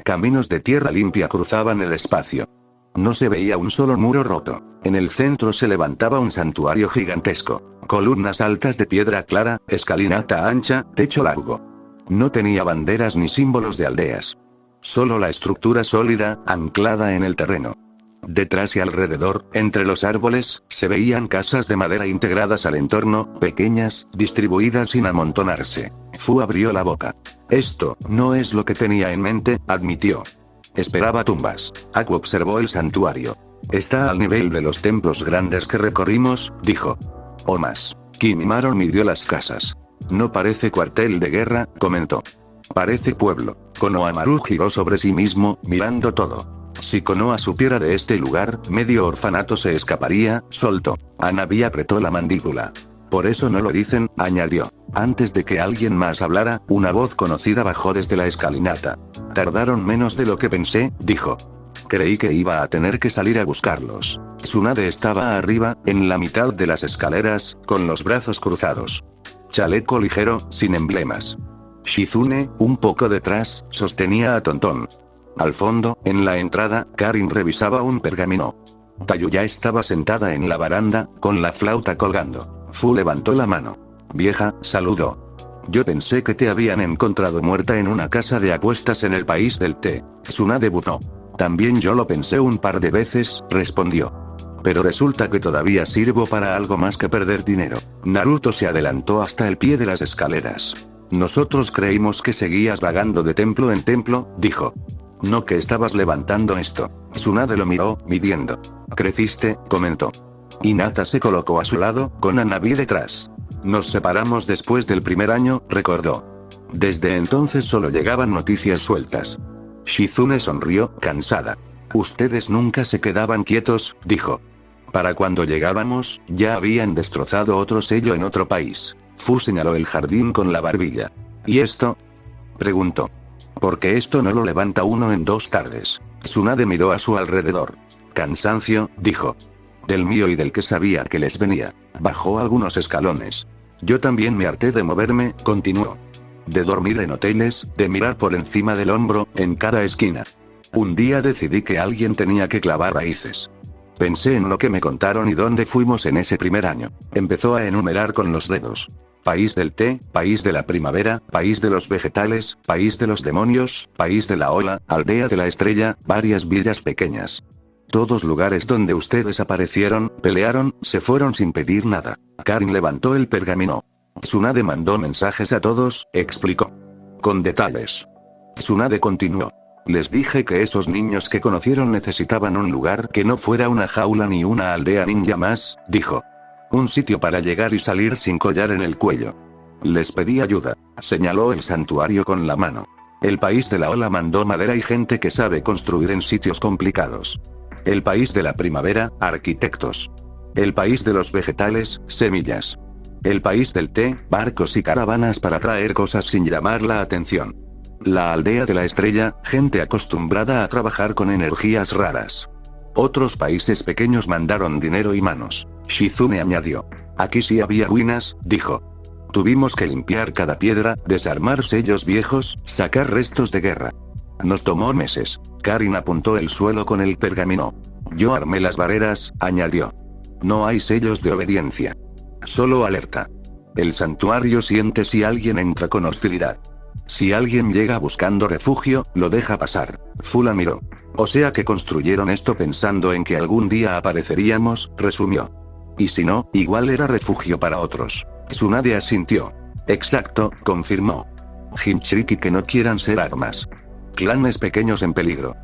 Speaker 1: Caminos de tierra limpia cruzaban el espacio. No se veía un solo muro roto. En el centro se levantaba un santuario gigantesco. Columnas altas de piedra clara, escalinata ancha, techo largo. No tenía banderas ni símbolos de aldeas. Solo la estructura sólida, anclada en el terreno. Detrás y alrededor, entre los árboles, se veían casas de madera integradas al entorno, pequeñas, distribuidas sin amontonarse. Fu abrió la boca. Esto no es lo que tenía en mente, admitió. Esperaba tumbas. Aku observó el santuario. Está al nivel de los templos grandes que recorrimos, dijo. O más. Kimimaro midió las casas. No parece cuartel de guerra, comentó. Parece pueblo. Konohamaru giró sobre sí mismo, mirando todo. Si Konoha supiera de este lugar, medio orfanato se escaparía, soltó. Hanabi apretó la mandíbula. Por eso no lo dicen, añadió. Antes de que alguien más hablara, una voz conocida bajó desde la escalinata. Tardaron menos de lo que pensé, dijo. Creí que iba a tener que salir a buscarlos. Tsunade estaba arriba, en la mitad de las escaleras, con los brazos cruzados. Chaleco ligero, sin emblemas. Shizune, un poco detrás, sostenía a Tonton. Al fondo, en la entrada, Karin revisaba un pergamino. Tayuya estaba sentada en la baranda, con la flauta colgando. Fu levantó la mano. Vieja, saludó. Yo pensé que te habían encontrado muerta en una casa de apuestas en el país del té. Tsunade buzó. También yo lo pensé un par de veces, respondió. Pero resulta que todavía sirvo para algo más que perder dinero. Naruto se adelantó hasta el pie de las escaleras. Nosotros creímos que seguías vagando de templo en templo, dijo. No que estabas levantando esto. Tsunade lo miró, midiendo. Creciste, comentó. Hinata se colocó a su lado, con Hanabi detrás. Nos separamos después del primer año, recordó. Desde entonces solo llegaban noticias sueltas. Shizune sonrió, cansada. Ustedes nunca se quedaban quietos, dijo. Para cuando llegábamos, ya habían destrozado otro sello en otro país. Fu señaló el jardín con la barbilla. ¿Y esto? Preguntó. Porque esto no lo levanta uno en 2 tardes. Tsunade miró a su alrededor. Cansancio, dijo. Del mío y del que sabía que les venía. Bajó algunos escalones. Yo también me harté de moverme, continuó. De dormir en hoteles, de mirar por encima del hombro, en cada esquina. Un día decidí que alguien tenía que clavar raíces. Pensé en lo que me contaron y dónde fuimos en ese primer año. Empezó a enumerar con los dedos. País del té, país de la primavera, país de los vegetales, país de los demonios, país de la ola, aldea de la estrella, varias villas pequeñas. Todos lugares donde ustedes aparecieron, pelearon, se fueron sin pedir nada. Karin levantó el pergamino. Tsunade mandó mensajes a todos, explicó. Con detalles. Tsunade continuó. Les dije que esos niños que conocieron necesitaban un lugar que no fuera una jaula ni una aldea ninja más, dijo. Un sitio para llegar y salir sin collar en el cuello. Les pedí ayuda, señaló el santuario con la mano. El país de la ola mandó madera y gente que sabe construir en sitios complicados. El país de la primavera, arquitectos. El país de los vegetales, semillas. El país del té, barcos y caravanas para traer cosas sin llamar la atención. La aldea de la estrella, gente acostumbrada a trabajar con energías raras. Otros países pequeños mandaron dinero y manos. Shizune añadió. Aquí sí había ruinas, dijo. Tuvimos que limpiar cada piedra, desarmar sellos viejos, sacar restos de guerra. Nos tomó meses. Karin apuntó el suelo con el pergamino. Yo armé las barreras, añadió. No hay sellos de obediencia. Solo alerta. El santuario siente si alguien entra con hostilidad. Si alguien llega buscando refugio, lo deja pasar. Fu la miró. O sea que construyeron esto pensando en que algún día apareceríamos, resumió. Y si no, igual era refugio para otros. Tsunade asintió. Exacto, confirmó. Jinchuriki que no quieran ser armas. Clanes pequeños en peligro.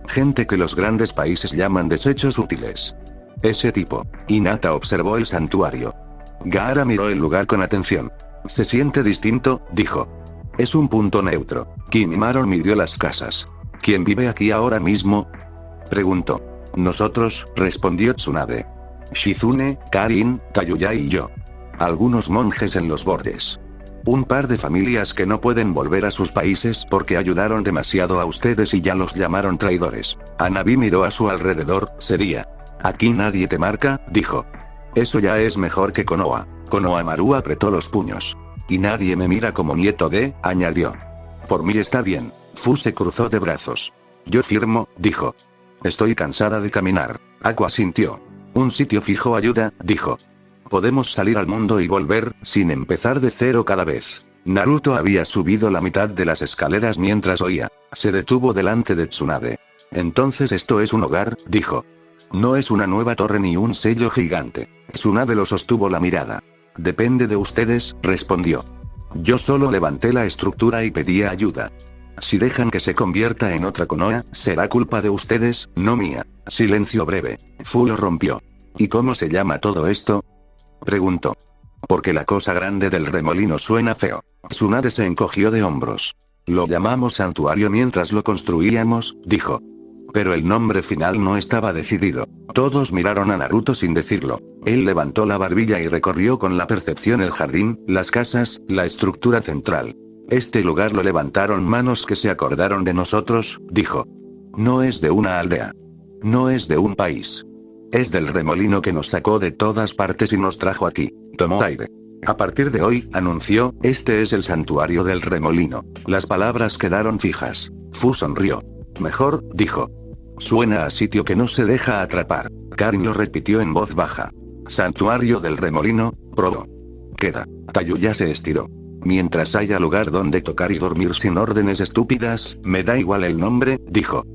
Speaker 1: Gente que los grandes países llaman desechos útiles. Ese tipo. Hinata observó el santuario. Gaara miró el lugar con atención. Se siente distinto, dijo. Es un punto neutro. Kimimaron midió las casas. ¿Quién vive aquí ahora mismo? Preguntó. Nosotros, respondió Tsunade. Shizune, Karin, Tayuya y yo. Algunos monjes en los bordes. Un par de familias que no pueden volver a sus países porque ayudaron demasiado a ustedes y ya los llamaron traidores. Hanabi miró a su alrededor, sería. Aquí nadie te marca, dijo. Eso ya es mejor que Konoha. Konohamaru apretó los puños. Y nadie me mira como nieto de, añadió. Por mí está bien. Fu se cruzó de brazos. Yo firmo, dijo. Estoy cansada de caminar. Aqua sintió. Un sitio fijo ayuda, dijo. Podemos salir al mundo y volver, sin empezar de cero cada vez. Naruto había subido la mitad de las escaleras mientras oía. Se detuvo delante de Tsunade. Entonces esto es un hogar, dijo. No es una nueva torre ni un sello gigante. Tsunade lo sostuvo la mirada. Depende de ustedes, respondió. Yo solo levanté la estructura y pedí ayuda. Si dejan que se convierta en otra Konoha, será culpa de ustedes, no mía. Silencio breve. Fu lo rompió. ¿Y cómo se llama todo esto? Preguntó. Porque la cosa grande del remolino suena feo. Tsunade se encogió de hombros. Lo llamamos santuario mientras lo construíamos, dijo. Pero el nombre final no estaba decidido. Todos miraron a Naruto sin decirlo. Él levantó la barbilla y recorrió con la percepción el jardín, las casas, la estructura central. Este lugar lo levantaron manos que se acordaron de nosotros, dijo. No es de una aldea. No es de un país. Es del remolino que nos sacó de todas partes y nos trajo aquí. Tomó aire. A partir de hoy, anunció, este es el santuario del remolino. Las palabras quedaron fijas. Fu sonrió. Mejor, dijo. Suena a sitio que no se deja atrapar. Karin lo repitió en voz baja. Santuario del remolino, probó. Queda. Tayuya se estiró. Mientras haya lugar donde tocar y dormir sin órdenes estúpidas, me da igual el nombre, dijo.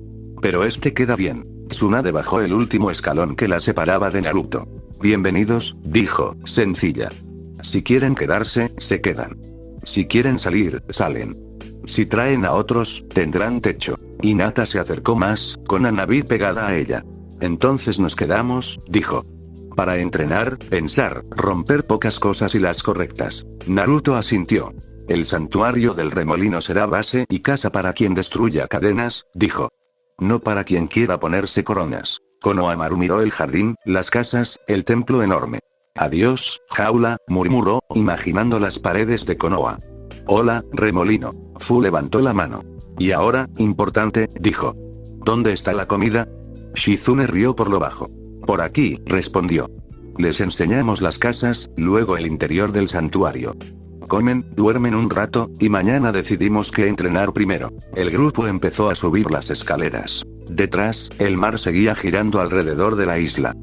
Speaker 1: Pero este queda bien. Tsunade bajó el último escalón que la separaba de Naruto. Bienvenidos, dijo, sencilla. Si quieren quedarse, se quedan. Si quieren salir, salen. Si traen a otros, tendrán techo. Hinata se acercó más, con Hanabi pegada a ella. Entonces nos quedamos, dijo. Para entrenar, pensar, romper pocas cosas y las correctas. Naruto asintió. El santuario del remolino será base y casa para quien destruya cadenas, dijo. No para quien quiera ponerse coronas. Konohamaru miró el jardín, las casas, el templo enorme. Adiós, jaula, murmuró, imaginando las paredes de Konoha. Hola, remolino. Fu levantó la mano. Y ahora, importante, dijo. ¿Dónde está la comida? Shizune rió por lo bajo. Por aquí, respondió. Les enseñamos las casas, luego el interior del santuario. Comen, duermen un rato, y mañana decidimos qué entrenar primero. El grupo empezó a subir las escaleras. Detrás, el mar seguía girando alrededor de la isla.